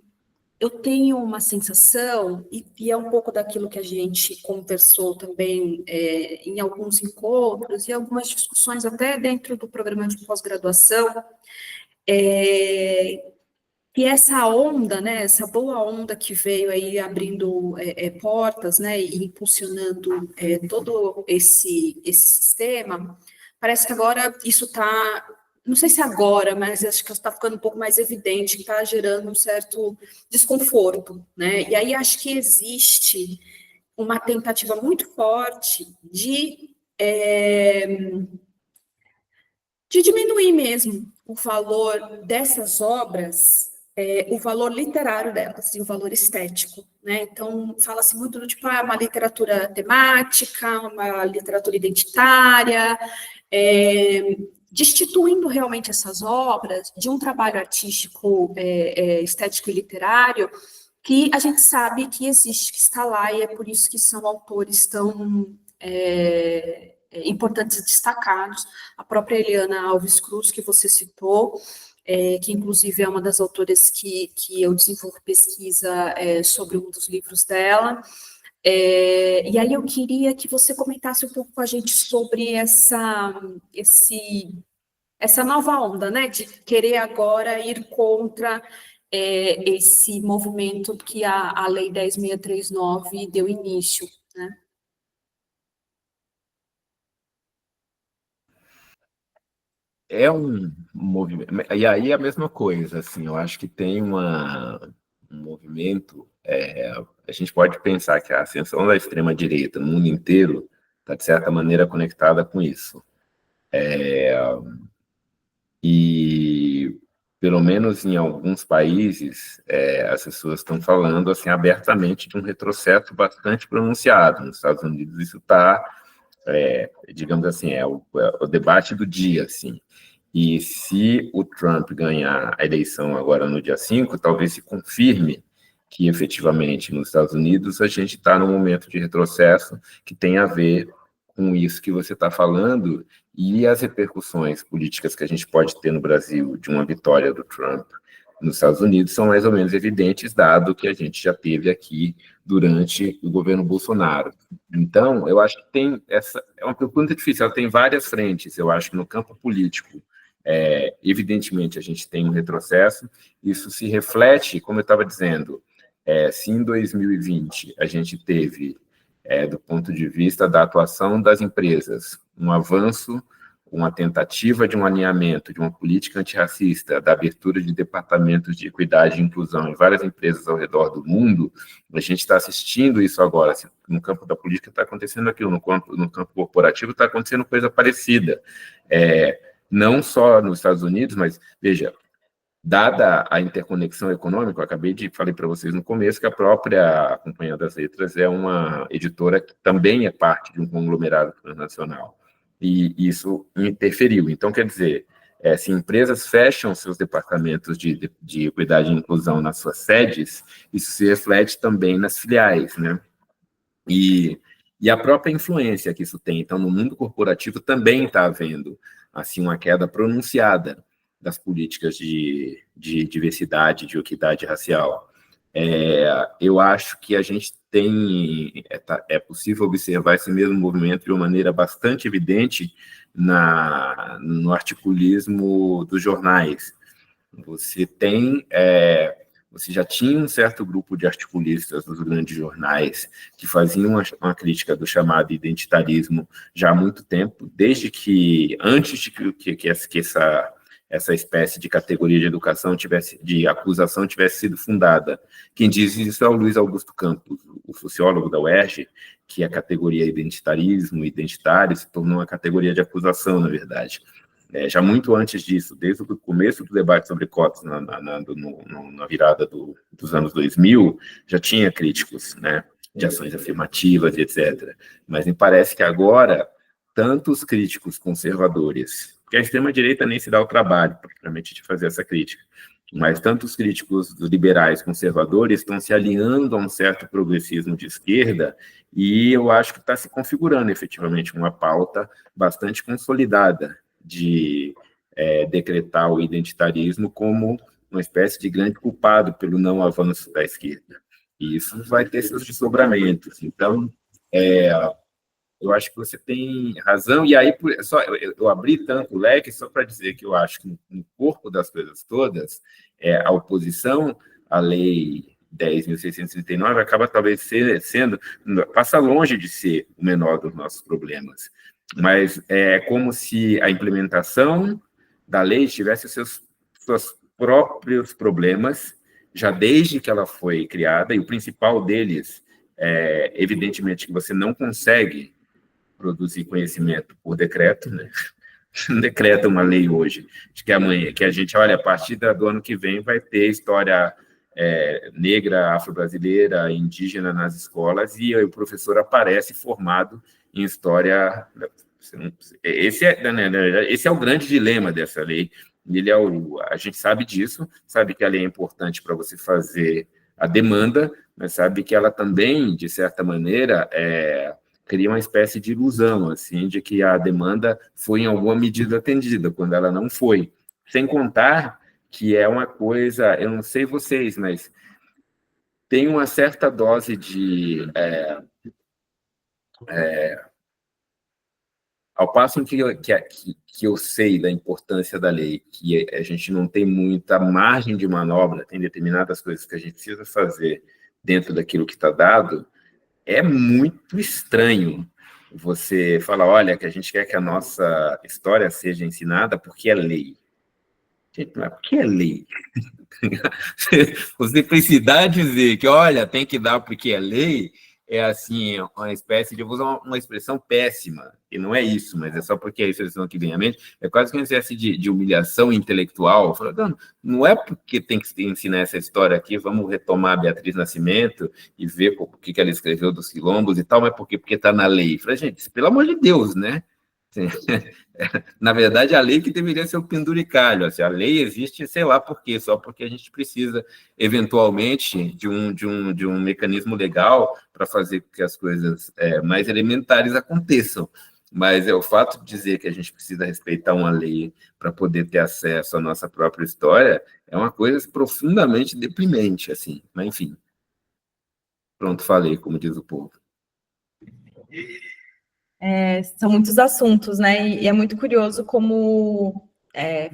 eu tenho uma sensação, e é um pouco daquilo que a gente conversou também em alguns encontros e algumas discussões até dentro do programa de pós-graduação, que essa onda, né, essa boa onda que veio aí abrindo portas, né, e impulsionando todo esse sistema, parece que agora isso está não sei se agora, mas acho que está ficando um pouco mais evidente, que está gerando um certo desconforto, né? E aí acho que existe uma tentativa muito forte de diminuir mesmo o valor dessas obras, o valor literário delas e o valor estético, né? Então, fala-se muito do tipo, uma literatura temática, uma literatura identitária, destituindo realmente essas obras de um trabalho artístico, estético e literário, que a gente sabe que existe, que está lá, e é por isso que são autores tão importantes e destacados. A própria Eliana Alves Cruz, que você citou, que inclusive é uma das autoras que eu desenvolvo pesquisa sobre um dos livros dela. E aí eu queria que você comentasse um pouco com a gente sobre essa nova onda, né, de querer agora ir contra esse movimento que a Lei 10.639 deu início, né? É um movimento. E aí a mesma coisa, assim, eu acho que tem um movimento. A gente pode pensar que a ascensão da extrema-direita no mundo inteiro está, de certa maneira, conectada com isso. E, pelo menos em alguns países, as pessoas estão falando assim, abertamente de um retrocesso bastante pronunciado. Nos Estados Unidos, isso está, digamos assim, é o debate do dia, assim. E se o Trump ganhar a eleição agora no dia 5, talvez se confirme que, efetivamente, nos Estados Unidos, a gente está num momento de retrocesso que tem a ver com isso que você está falando e as repercussões políticas que a gente pode ter no Brasil de uma vitória do Trump nos Estados Unidos são mais ou menos evidentes, dado que a gente já teve aqui durante o governo Bolsonaro. Então, eu acho que tem essa... É uma pergunta difícil, ela tem várias frentes. Eu acho que no campo político, evidentemente, a gente tem um retrocesso. Isso se reflete, como eu estava dizendo, se em 2020 a gente teve, do ponto de vista da atuação das empresas, um avanço, uma tentativa de um alinhamento de uma política antirracista, da abertura de departamentos de equidade e inclusão em várias empresas ao redor do mundo, a gente está assistindo isso agora. No campo da política está acontecendo aquilo, no campo corporativo está acontecendo coisa parecida. Não só nos Estados Unidos, mas, veja, dada a interconexão econômica, eu falei para vocês no começo que a própria Companhia das Letras é uma editora que também é parte de um conglomerado transnacional. E isso interferiu. Então, quer dizer, se empresas fecham seus departamentos de equidade e inclusão nas suas sedes, isso se reflete também nas filiais, né? E a própria influência que isso tem. Então, no mundo corporativo também está havendo assim, uma queda pronunciada das políticas de diversidade, de equidade racial. Eu acho que a gente tem... É possível observar esse mesmo movimento de uma maneira bastante evidente no articulismo dos jornais. Você já tinha um certo grupo de articulistas dos grandes jornais que faziam uma crítica do chamado identitarismo já há muito tempo, desde que, antes de que essa espécie de categoria de educação de acusação tivesse sido fundada. Quem diz isso é o Luiz Augusto Campos, o sociólogo da UERJ, que a categoria identitarismo, identitário, se tornou uma categoria de acusação, na verdade. Já muito antes disso, desde o começo do debate sobre cotas na virada dos anos 2000, já tinha críticos, né, de ações afirmativas, etc. Mas me parece que agora, tanto os críticos conservadores, porque a extrema-direita nem se dá o trabalho, praticamente, de fazer essa crítica, mas tanto os críticos liberais conservadores estão se alinhando a um certo progressismo de esquerda, e eu acho que está se configurando, efetivamente, uma pauta bastante consolidada de decretar o identitarismo como uma espécie de grande culpado pelo não avanço da esquerda. E isso vai ter seus desdobramentos. Então, eu acho que você tem razão, e aí eu abri tanto o leque só para dizer que eu acho que no corpo das coisas todas, a oposição à Lei 10.639 acaba talvez passa longe de ser o menor dos nossos problemas, mas é como se a implementação da lei tivesse seus próprios problemas, já desde que ela foi criada, e o principal deles é, evidentemente, que você não consegue produzir conhecimento por decreto, né? Decreta uma lei hoje, de que amanhã, que a gente, olha, a partir do ano que vem vai ter história negra, afro-brasileira, indígena nas escolas, e o professor aparece formado em história. Esse é o grande dilema dessa lei. A gente sabe disso, sabe que a lei é importante para você fazer a demanda, mas sabe que ela também, de certa maneira, cria uma espécie de ilusão, assim, de que a demanda foi em alguma medida atendida, quando ela não foi. Sem contar que é uma coisa, eu não sei vocês, mas tem uma certa dose de... ao passo que eu sei da importância da lei, que a gente não tem muita margem de manobra, tem determinadas coisas que a gente precisa fazer dentro daquilo que está dado, é muito estranho você falar, olha, que a gente quer que a nossa história seja ensinada porque é lei. Gente, mas por que é lei? Você precisar dizer que, olha, tem que dar porque é lei, é assim, uma espécie de... Eu vou usar uma expressão péssima, e não é isso, mas é só porque é a expressão que vem à mente, é quase que uma espécie de humilhação intelectual. Falando, não é porque tem que ensinar essa história aqui, vamos retomar a Beatriz Nascimento e ver o que ela escreveu dos quilombos e tal, mas porque está na lei. Falei, gente, pelo amor de Deus, né? Na verdade, a lei que deveria ser o penduricalho. Assim, a lei existe, sei lá por quê, só porque a gente precisa, eventualmente, de um mecanismo legal para fazer com que as coisas mais elementares aconteçam. Mas o fato de dizer que a gente precisa respeitar uma lei para poder ter acesso à nossa própria história é uma coisa profundamente deprimente, assim. Mas, enfim, pronto, falei, como diz o povo. São muitos assuntos, né? E é muito curioso como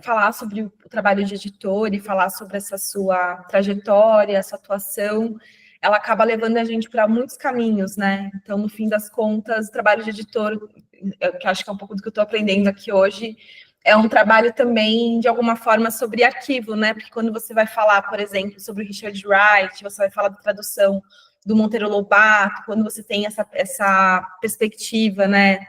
falar sobre o trabalho de editor e falar sobre essa sua trajetória, essa atuação, ela acaba levando a gente para muitos caminhos, né? Então, no fim das contas, o trabalho de editor, que acho que é um pouco do que eu estou aprendendo aqui hoje, é um trabalho também, de alguma forma, sobre arquivo, né? Porque quando você vai falar, por exemplo, sobre o Richard Wright, você vai falar da tradução do Monteiro Lobato, quando você tem essa perspectiva, né,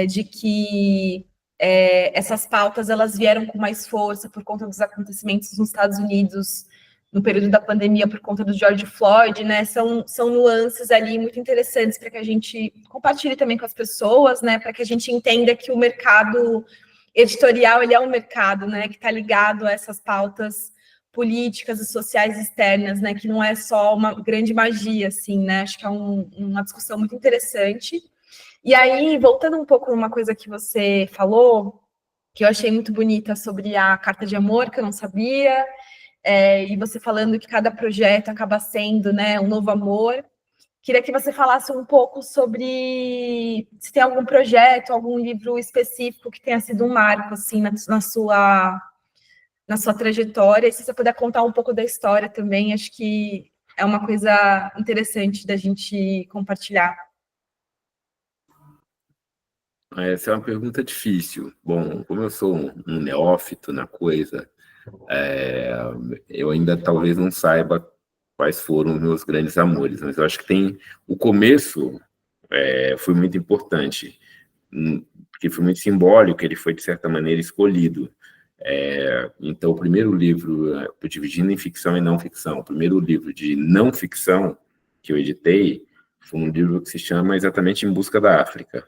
de que essas pautas elas vieram com mais força por conta dos acontecimentos nos Estados Unidos no período da pandemia, por conta do George Floyd, né, são nuances ali muito interessantes para que a gente compartilhe também com as pessoas, né, para que a gente entenda que o mercado editorial, ele é um mercado, né, que está ligado a essas pautas políticas e sociais externas, né, que não é só uma grande magia, assim, né, acho que é uma discussão muito interessante. E aí, voltando um pouco numa coisa que você falou, que eu achei muito bonita sobre a carta de amor, que eu não sabia, e você falando que cada projeto acaba sendo, né, um novo amor. Queria que você falasse um pouco sobre se tem algum projeto, algum livro específico que tenha sido um marco, assim, na sua trajetória, e se você puder contar um pouco da história também, acho que é uma coisa interessante da gente compartilhar. Essa é uma pergunta difícil. Bom, como eu sou um neófito na coisa, eu ainda talvez não saiba quais foram os meus grandes amores, mas eu acho que tem o começo foi muito importante, porque foi muito simbólico, ele foi, de certa maneira, escolhido. Então, o primeiro livro, dividindo em ficção e não ficção, o primeiro livro de não ficção que eu editei foi um livro que se chama exatamente Em Busca da África,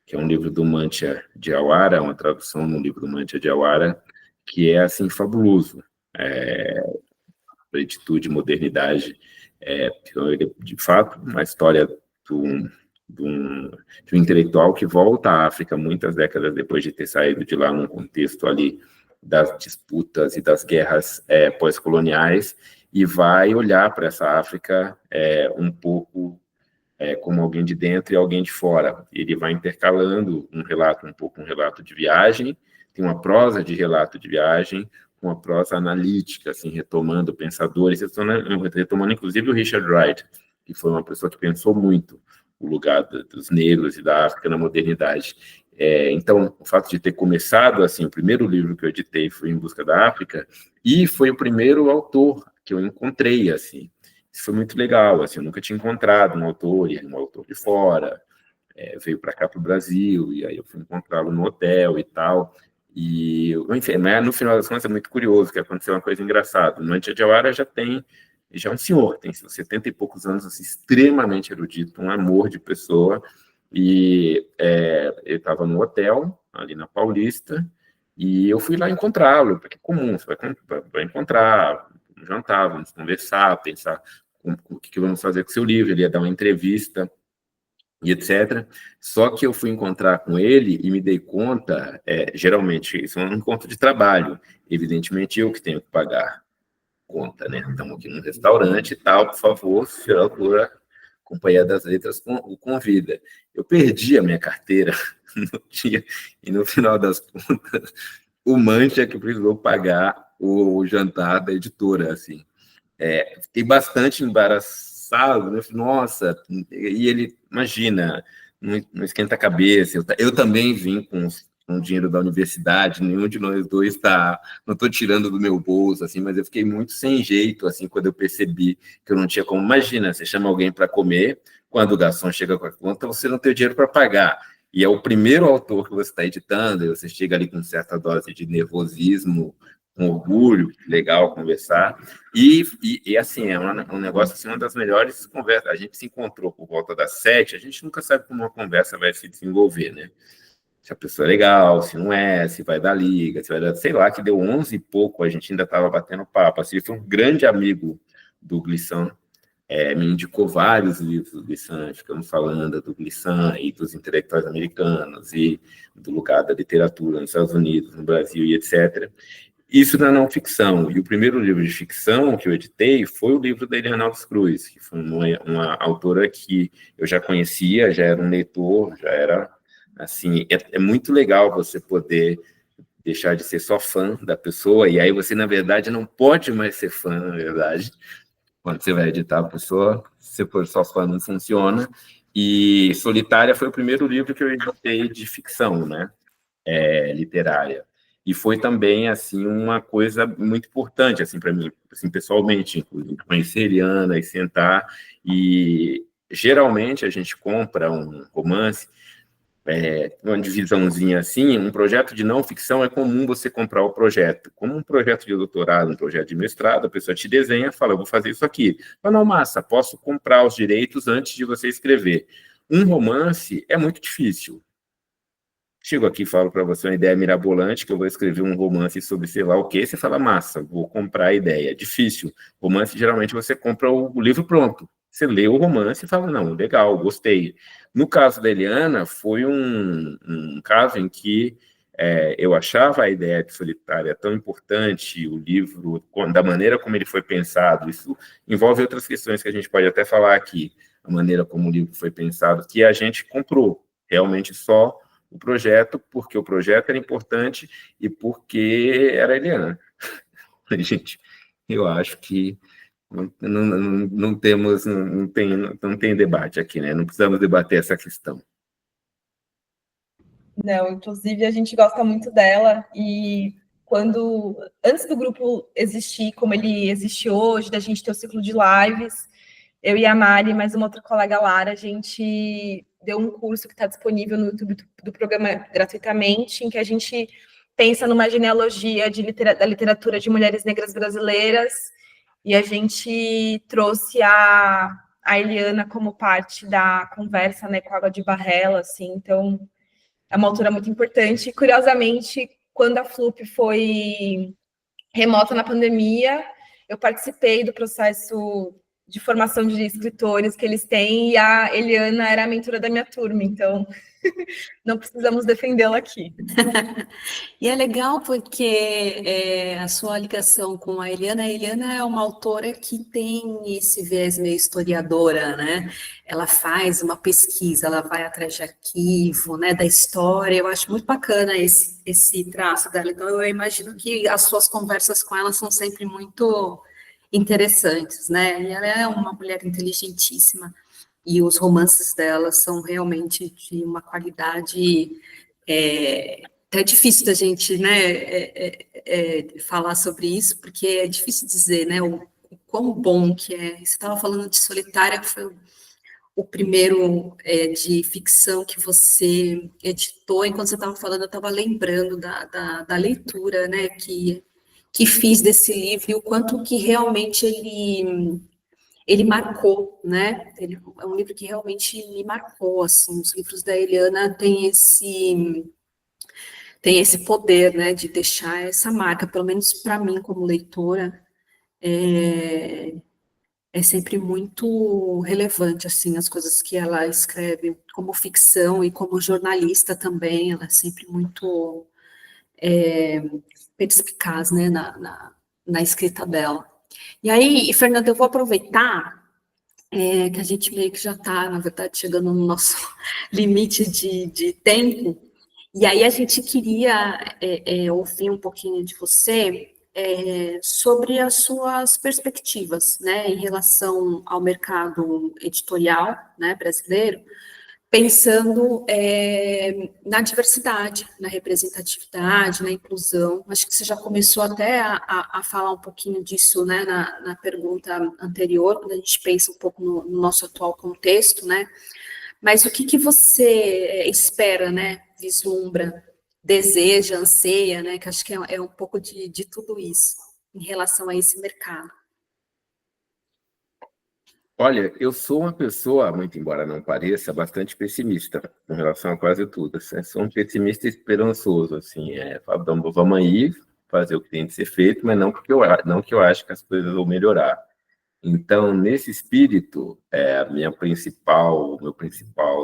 que é um livro do Mantia Diawara, uma tradução de um livro do Mantia Diawara, que é, assim, fabuloso. Plenitude, modernidade, de fato, uma história de um intelectual que volta à África muitas décadas depois de ter saído de lá num contexto ali das disputas e das guerras pós-coloniais, e vai olhar para essa África um pouco como alguém de dentro e alguém de fora. Ele vai intercalando um relato de viagem, tem uma prosa de relato de viagem, uma prosa analítica, assim, retomando pensadores, retomando inclusive o Richard Wright, que foi uma pessoa que pensou muito o lugar dos negros e da África na modernidade. Então, o fato de ter começado, assim, o primeiro livro que eu editei foi Em Busca da África, e foi o primeiro autor que eu encontrei, assim. Isso foi muito legal, assim, eu nunca tinha encontrado um autor, e um autor de fora, veio para cá, para o Brasil, e aí eu fui encontrá-lo no hotel e tal, e, enfim, mas no final das contas é muito curioso, que aconteceu uma coisa engraçada. No Mantia Diawara já é um senhor, tem 70 e poucos anos, assim, extremamente erudito, um amor de pessoa, e ele estava no hotel, ali na Paulista, e eu fui lá encontrá-lo, porque é comum, você vai encontrar, jantar, vamos conversar, pensar o que vamos fazer com o seu livro, ele ia dar uma entrevista, e etc. Só que eu fui encontrar com ele e me dei conta, geralmente, isso é um encontro de trabalho, evidentemente eu que tenho que pagar conta, né? Estamos aqui num restaurante e tal, por favor, senhor Altura, Companhia das Letras o convida. Eu perdi a minha carteira no dia, e no final das contas, o Mancha que precisou pagar o jantar da editora, assim. Fiquei bastante embaraçado, né? Nossa, e ele, imagina, não esquenta a cabeça. Eu também vim com o dinheiro da universidade, nenhum de nós dois não estou tirando do meu bolso, assim, mas eu fiquei muito sem jeito, assim, quando eu percebi que eu não tinha como. Imagina, você chama alguém para comer, quando o garçom chega com a conta, você não tem o dinheiro para pagar. E é o primeiro autor que você está editando, e você chega ali com certa dose de nervosismo, com orgulho, legal conversar. E assim, é um negócio, assim, uma das melhores conversas. A gente se encontrou por volta das 7, a gente nunca sabe como uma conversa vai se desenvolver, né? Se a pessoa é legal, se não é, se vai dar liga, se vai dar... Sei lá, que deu 11 e pouco, a gente ainda estava batendo papo. Assim, ele foi um grande amigo do Glissant, me indicou vários livros do Glissant, ficamos falando do Glissant e dos intelectuais americanos e do lugar da literatura nos Estados Unidos, no Brasil e etc. Isso na não ficção. E o primeiro livro de ficção que eu editei foi o livro da Eliana Alves Cruz, que foi uma autora que eu já conhecia, já era um leitor, já era, assim, é muito legal você poder deixar de ser só fã da pessoa, e aí você, na verdade, não pode mais ser fã, na verdade, quando você vai editar a pessoa, se for só fã, não funciona. E Solitária foi o primeiro livro que eu editei de ficção, né? Literária. E foi também, assim, uma coisa muito importante, assim, para mim, assim, pessoalmente, inclusive, conhecer Eliana e sentar, e geralmente a gente compra um romance, uma divisãozinha assim, um projeto de não ficção é comum você comprar o projeto. Como um projeto de doutorado, um projeto de mestrado, a pessoa te desenha e fala, eu vou fazer isso aqui. Fala, não, massa, posso comprar os direitos antes de você escrever. Um romance é muito difícil. Chego aqui e falo para você uma ideia mirabolante, que eu vou escrever um romance sobre sei lá o quê, você fala, massa, vou comprar a ideia. É difícil. Romance, geralmente, você compra o livro pronto. Você lê o romance e fala, não, legal, gostei. No caso da Eliana, foi um caso em que eu achava a ideia de Solitária tão importante, o livro, da maneira como ele foi pensado, isso envolve outras questões que a gente pode até falar aqui, a maneira como o livro foi pensado, que a gente comprou realmente só o projeto, porque o projeto era importante e porque era Eliana. Gente, eu acho que não temos, não tem debate aqui, né? Não precisamos debater essa questão. Não, inclusive a gente gosta muito dela e antes do grupo existir como ele existe hoje, da gente ter o ciclo de lives, eu e a Mari, mais uma outra colega Lara, a gente deu um curso que está disponível no YouTube do programa gratuitamente, em que a gente pensa numa genealogia da literatura de mulheres negras brasileiras, e a gente trouxe a Eliana como parte da conversa, né, com a Água de Barrela, assim, então é uma autora muito importante. E, curiosamente, quando a FLUP foi remota na pandemia, eu participei do processo de formação de escritores que eles têm, e a Eliana era a mentora da minha turma, então não precisamos defendê-la aqui. E é legal porque a sua ligação com a Eliana é uma autora que tem esse viés meio historiadora, né? Ela faz uma pesquisa, ela vai atrás de arquivo, né, da história. Eu acho muito bacana esse traço dela. Então, eu imagino que as suas conversas com ela são sempre muito interessantes, né? E ela é uma mulher inteligentíssima e os romances dela são realmente de uma qualidade É difícil da gente, né, falar sobre isso, porque é difícil dizer, né, o quão bom que é. Você estava falando de Solitária, que foi o primeiro de ficção que você editou, enquanto você estava falando, eu estava lembrando da leitura, né, que fiz desse livro, e o quanto que realmente ele marcou, né, ele é um livro que realmente me marcou, assim, os livros da Eliana têm esse poder, né, de deixar essa marca, pelo menos para mim, como leitora, é sempre muito relevante, assim, as coisas que ela escreve como ficção e como jornalista também, ela é sempre muito perspicaz, né, na escrita dela. E aí, Fernanda, eu vou aproveitar que a gente meio que já está, na verdade, chegando no nosso limite de tempo, e aí a gente queria ouvir um pouquinho de você sobre as suas perspectivas, né, em relação ao mercado editorial, né, brasileiro, pensando na diversidade, na representatividade, na inclusão. Acho que você já começou até a falar um pouquinho disso, né, na pergunta anterior, quando a gente pensa um pouco no nosso atual contexto, né? Mas o que você espera, né, vislumbra, deseja, anseia, né? Que acho que é um pouco de tudo isso em relação a esse mercado. Olha, eu sou uma pessoa, muito embora não pareça, bastante pessimista com relação a quase tudo. Assim, sou um pessimista esperançoso, assim, vamos aí fazer o que tem de ser feito, mas não não que eu acho que as coisas vão melhorar. Então, nesse espírito, o meu principal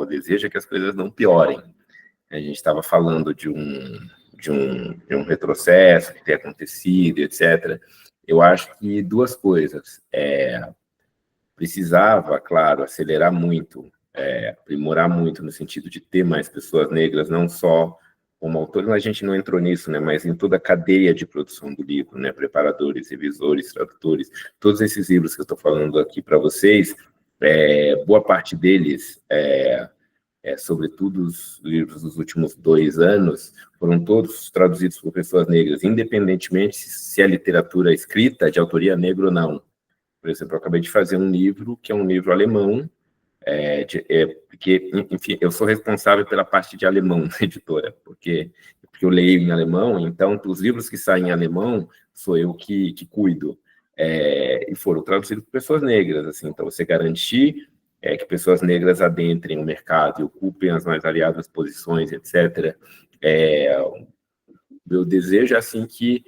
desejo é que as coisas não piorem. A gente estava falando de um retrocesso que tem acontecido, etc. Eu acho que duas coisas. Precisava, claro, acelerar muito, aprimorar muito no sentido de ter mais pessoas negras, não só como autores, a gente não entrou nisso, né, mas em toda a cadeia de produção do livro, né, preparadores, revisores, tradutores, todos esses livros que eu estou falando aqui para vocês, boa parte deles, sobretudo os livros dos últimos 2 anos, foram todos traduzidos por pessoas negras, independentemente se a literatura escrita de autoria negra ou não. Por exemplo, eu acabei de fazer um livro que é um livro alemão, porque, enfim, eu sou responsável pela parte de alemão na editora, porque eu leio em alemão, então os livros que saem em alemão sou eu que cuido, e foram traduzidos por pessoas negras, assim, então você garantir que pessoas negras adentrem o mercado e ocupem as mais variadas posições, etc. Meu desejo é assim que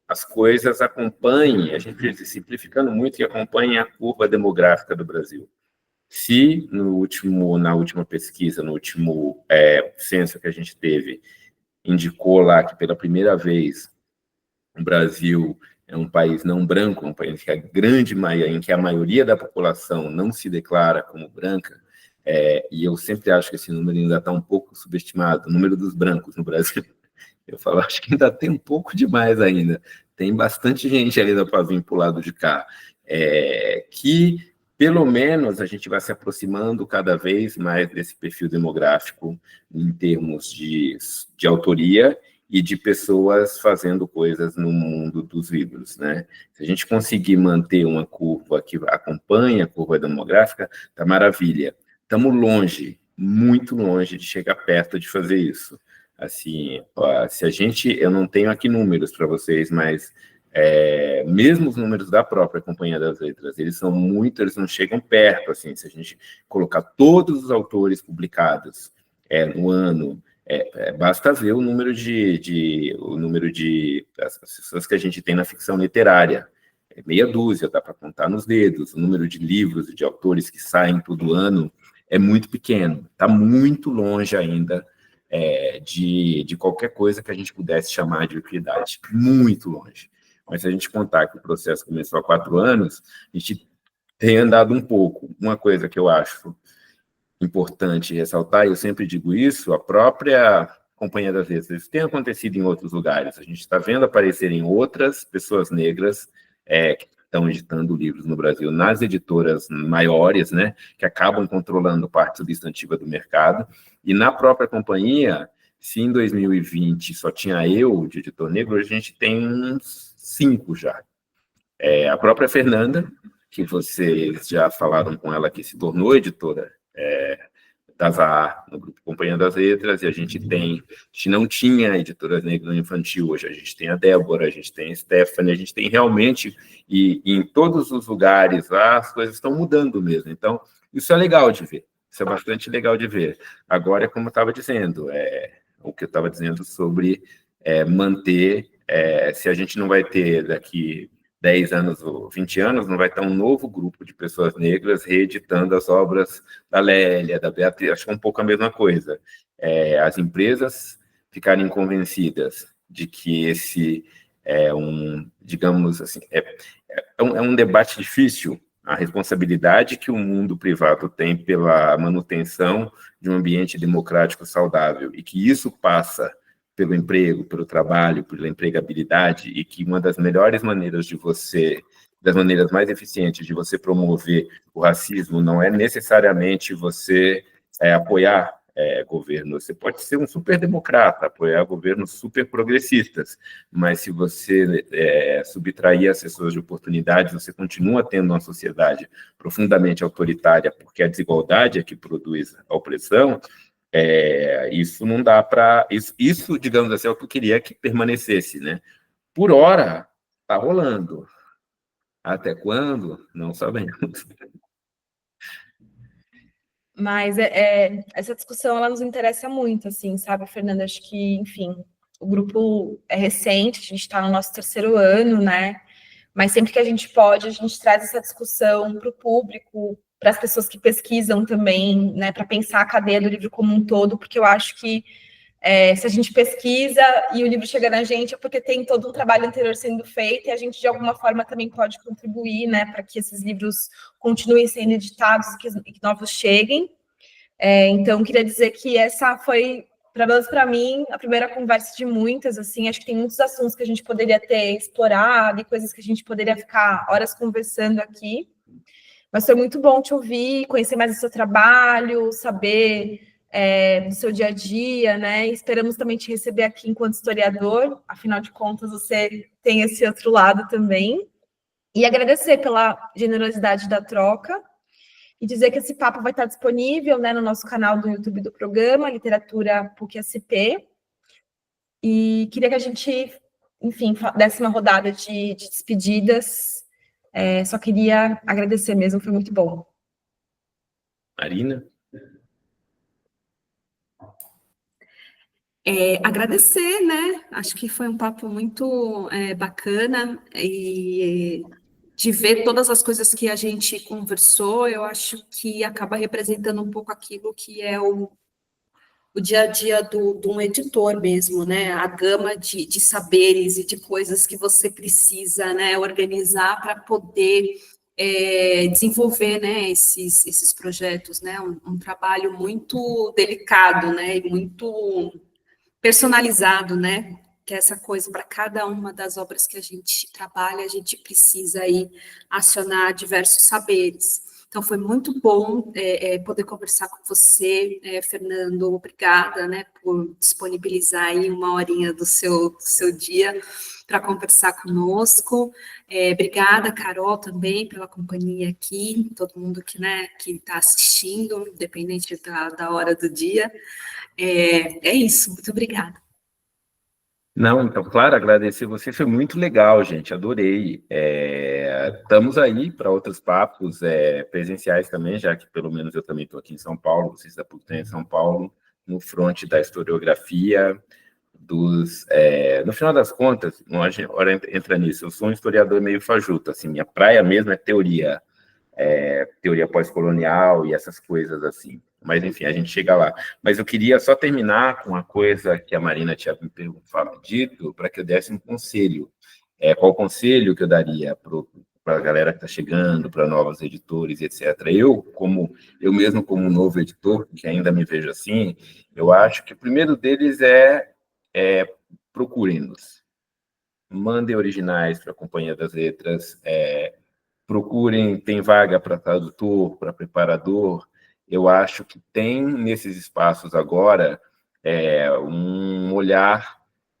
as coisas acompanhem, a gente simplificando muito, que acompanhem a curva demográfica do Brasil. Se na última pesquisa, no último censo que a gente teve, indicou lá que pela primeira vez o Brasil é um país não branco, um país que em que a maioria da população não se declara como branca, e eu sempre acho que esse número ainda está um pouco subestimado, o número dos brancos no Brasil. Eu falo, acho que ainda tem um pouco demais ainda. Tem bastante gente ainda para vir para o lado de cá. Que, pelo menos, a gente vai se aproximando cada vez mais desse perfil demográfico em termos de autoria e de pessoas fazendo coisas no mundo dos livros, né? Se a gente conseguir manter uma curva que acompanhe a curva demográfica, tá maravilha. Estamos longe, muito longe de chegar perto de fazer isso. Assim, se a gente, eu não tenho aqui números para vocês, mas mesmo os números da própria Companhia das Letras, eles não chegam perto, assim, se a gente colocar todos os autores publicados no ano, basta ver o número de as pessoas que a gente tem na ficção literária, meia dúzia, dá para contar nos dedos, o número de livros e de autores que saem todo ano é muito pequeno, está muito longe ainda de qualquer coisa que a gente pudesse chamar de equidade, muito longe. Mas se a gente contar que o processo começou há 4 anos, a gente tem andado um pouco. Uma coisa que eu acho importante ressaltar, e eu sempre digo isso, a própria Companhia das Letras, isso tem acontecido em outros lugares, a gente está vendo aparecerem outras pessoas negras estão editando livros no Brasil nas editoras maiores, né, que acabam controlando parte substantiva do mercado, e na própria companhia, se em 2020 só tinha eu de editor negro, hoje a gente tem uns 5 já. A própria Fernanda, que vocês já falaram com ela, que se tornou editora da ZAA, no grupo Companhia das Letras, e a gente não tinha editoras negras no infantil, hoje a gente tem a Débora, a gente tem a Stephanie, a gente tem realmente, e em todos os lugares lá, as coisas estão mudando mesmo. Então, isso é legal de ver, isso é bastante legal de ver. Agora, como eu estava dizendo, o que eu estava dizendo sobre manter, se a gente não vai ter daqui 10 anos ou 20 anos, não vai ter um novo grupo de pessoas negras reeditando as obras da Lélia, da Beatriz, acho que é um pouco a mesma coisa. As empresas ficarem convencidas de que esse digamos assim, um debate difícil, a responsabilidade que o mundo privado tem pela manutenção de um ambiente democrático saudável, e que isso passa pelo emprego, pelo trabalho, pela empregabilidade, e que uma das melhores maneiras das maneiras mais eficientes de você promover o racismo não é necessariamente você apoiar governos. Você pode ser um super democrata, apoiar governos super progressistas, mas se você subtrair as pessoas de oportunidades, você continua tendo uma sociedade profundamente autoritária, porque a desigualdade é que produz a opressão. Isso não dá para... Isso, digamos assim, é o que eu queria que permanecesse, né? Por hora, está rolando. Até quando? Não sabemos. Mas essa discussão, ela nos interessa muito, assim, sabe, Fernanda? Acho que, enfim, o grupo é recente, a gente está no nosso 3º ano, né? Mas sempre que a gente pode, a gente traz essa discussão para o público, para as pessoas que pesquisam também, né, para pensar a cadeia do livro como um todo, porque eu acho que se a gente pesquisa e o livro chega na gente, é porque tem todo um trabalho anterior sendo feito, e a gente, de alguma forma, também pode contribuir, né, para que esses livros continuem sendo editados e que novos cheguem. Então, queria dizer que essa foi, pelo menos para mim, a primeira conversa de muitas, assim, acho que tem muitos assuntos que a gente poderia ter explorado e coisas que a gente poderia ficar horas conversando aqui, mas foi muito bom te ouvir, conhecer mais o seu trabalho, saber do seu dia a dia, né? E esperamos também te receber aqui enquanto historiador, afinal de contas, você tem esse outro lado também. E agradecer pela generosidade da troca e dizer que esse papo vai estar disponível, né, no nosso canal do YouTube do programa, Literatura PUC-SP. E queria que a gente, enfim, desse uma rodada de despedidas. Só queria agradecer mesmo, foi muito bom. Marina? Agradecer, né? Acho que foi um papo muito bacana, e de ver todas as coisas que a gente conversou, eu acho que acaba representando um pouco aquilo que é o dia a dia de um editor mesmo, né? A gama de saberes e de coisas que você precisa, né, organizar para poder desenvolver, né, esses projetos, né? Um trabalho muito delicado, né? E muito personalizado, né? Que é essa coisa, para cada uma das obras que a gente trabalha, a gente precisa aí acionar diversos saberes. Então, foi muito bom poder conversar com você, Fernando. Obrigada, né, por disponibilizar aí uma horinha do seu dia para conversar conosco. Obrigada, Carol, também, pela companhia aqui, todo mundo que está assistindo, independente da hora do dia. É isso, muito obrigada. Não, então, claro, agradecer você, foi muito legal, gente, adorei. Estamos aí para outros papos presenciais também, já que pelo menos eu também estou aqui em São Paulo, vocês da PUC estão em São Paulo, no fronte da historiografia, no final das contas, hora entra nisso, eu sou um historiador meio fajuto, assim, minha praia mesmo é teoria pós-colonial e essas coisas assim. Mas, enfim, a gente chega lá. Mas eu queria só terminar com uma coisa que a Marina tinha me dito, para que eu desse um conselho. Qual conselho que eu daria para a galera que está chegando, para novos editores, etc. Eu mesmo como novo editor, que ainda me vejo assim, eu acho que o primeiro deles procurem-nos. Mandem originais para a Companhia das Letras, procurem, tem vaga para tradutor, para preparador. Eu acho que tem nesses espaços agora um olhar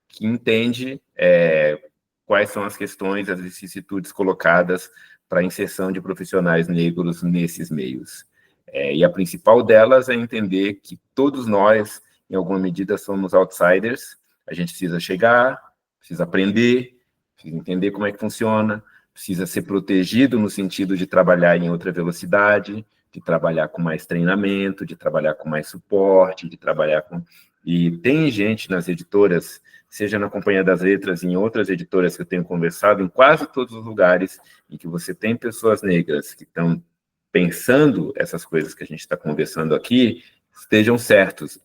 que entende quais são as questões, as vicissitudes colocadas para a inserção de profissionais negros nesses meios. E a principal delas é entender que todos nós, em alguma medida, somos outsiders, a gente precisa chegar, precisa aprender, precisa entender como é que funciona, precisa ser protegido no sentido de trabalhar em outra velocidade, de trabalhar com mais treinamento, de trabalhar com mais suporte, de trabalhar com... E tem gente nas editoras, seja na Companhia das Letras, em outras editoras que eu tenho conversado, em quase todos os lugares em que você tem pessoas negras que estão pensando essas coisas que a gente está conversando aqui, estejam certos.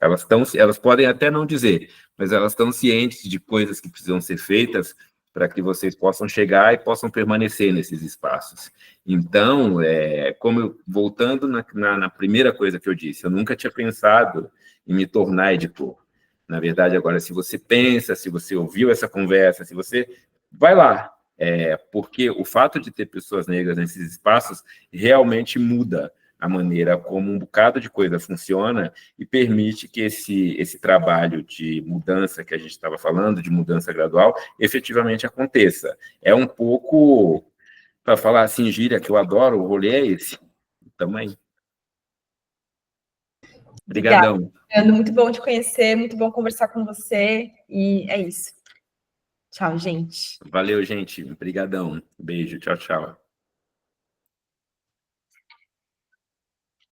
Elas podem até não dizer, mas elas estão cientes de coisas que precisam ser feitas para que vocês possam chegar e possam permanecer nesses espaços. Então, voltando na primeira coisa que eu disse, eu nunca tinha pensado em me tornar editor. Na verdade, agora, se você pensa, se você ouviu essa conversa, se você... Vai lá, porque o fato de ter pessoas negras nesses espaços realmente muda a maneira como um bocado de coisa funciona e permite que esse trabalho de mudança que a gente estava falando, de mudança gradual, efetivamente aconteça. É um pouco, para falar assim, gíria, que eu adoro, o rolê é esse. Também. Obrigadão. Obrigada. Muito bom te conhecer, muito bom conversar com você, e é isso. Tchau, gente. Valeu, gente. Obrigadão. Beijo. Tchau, tchau.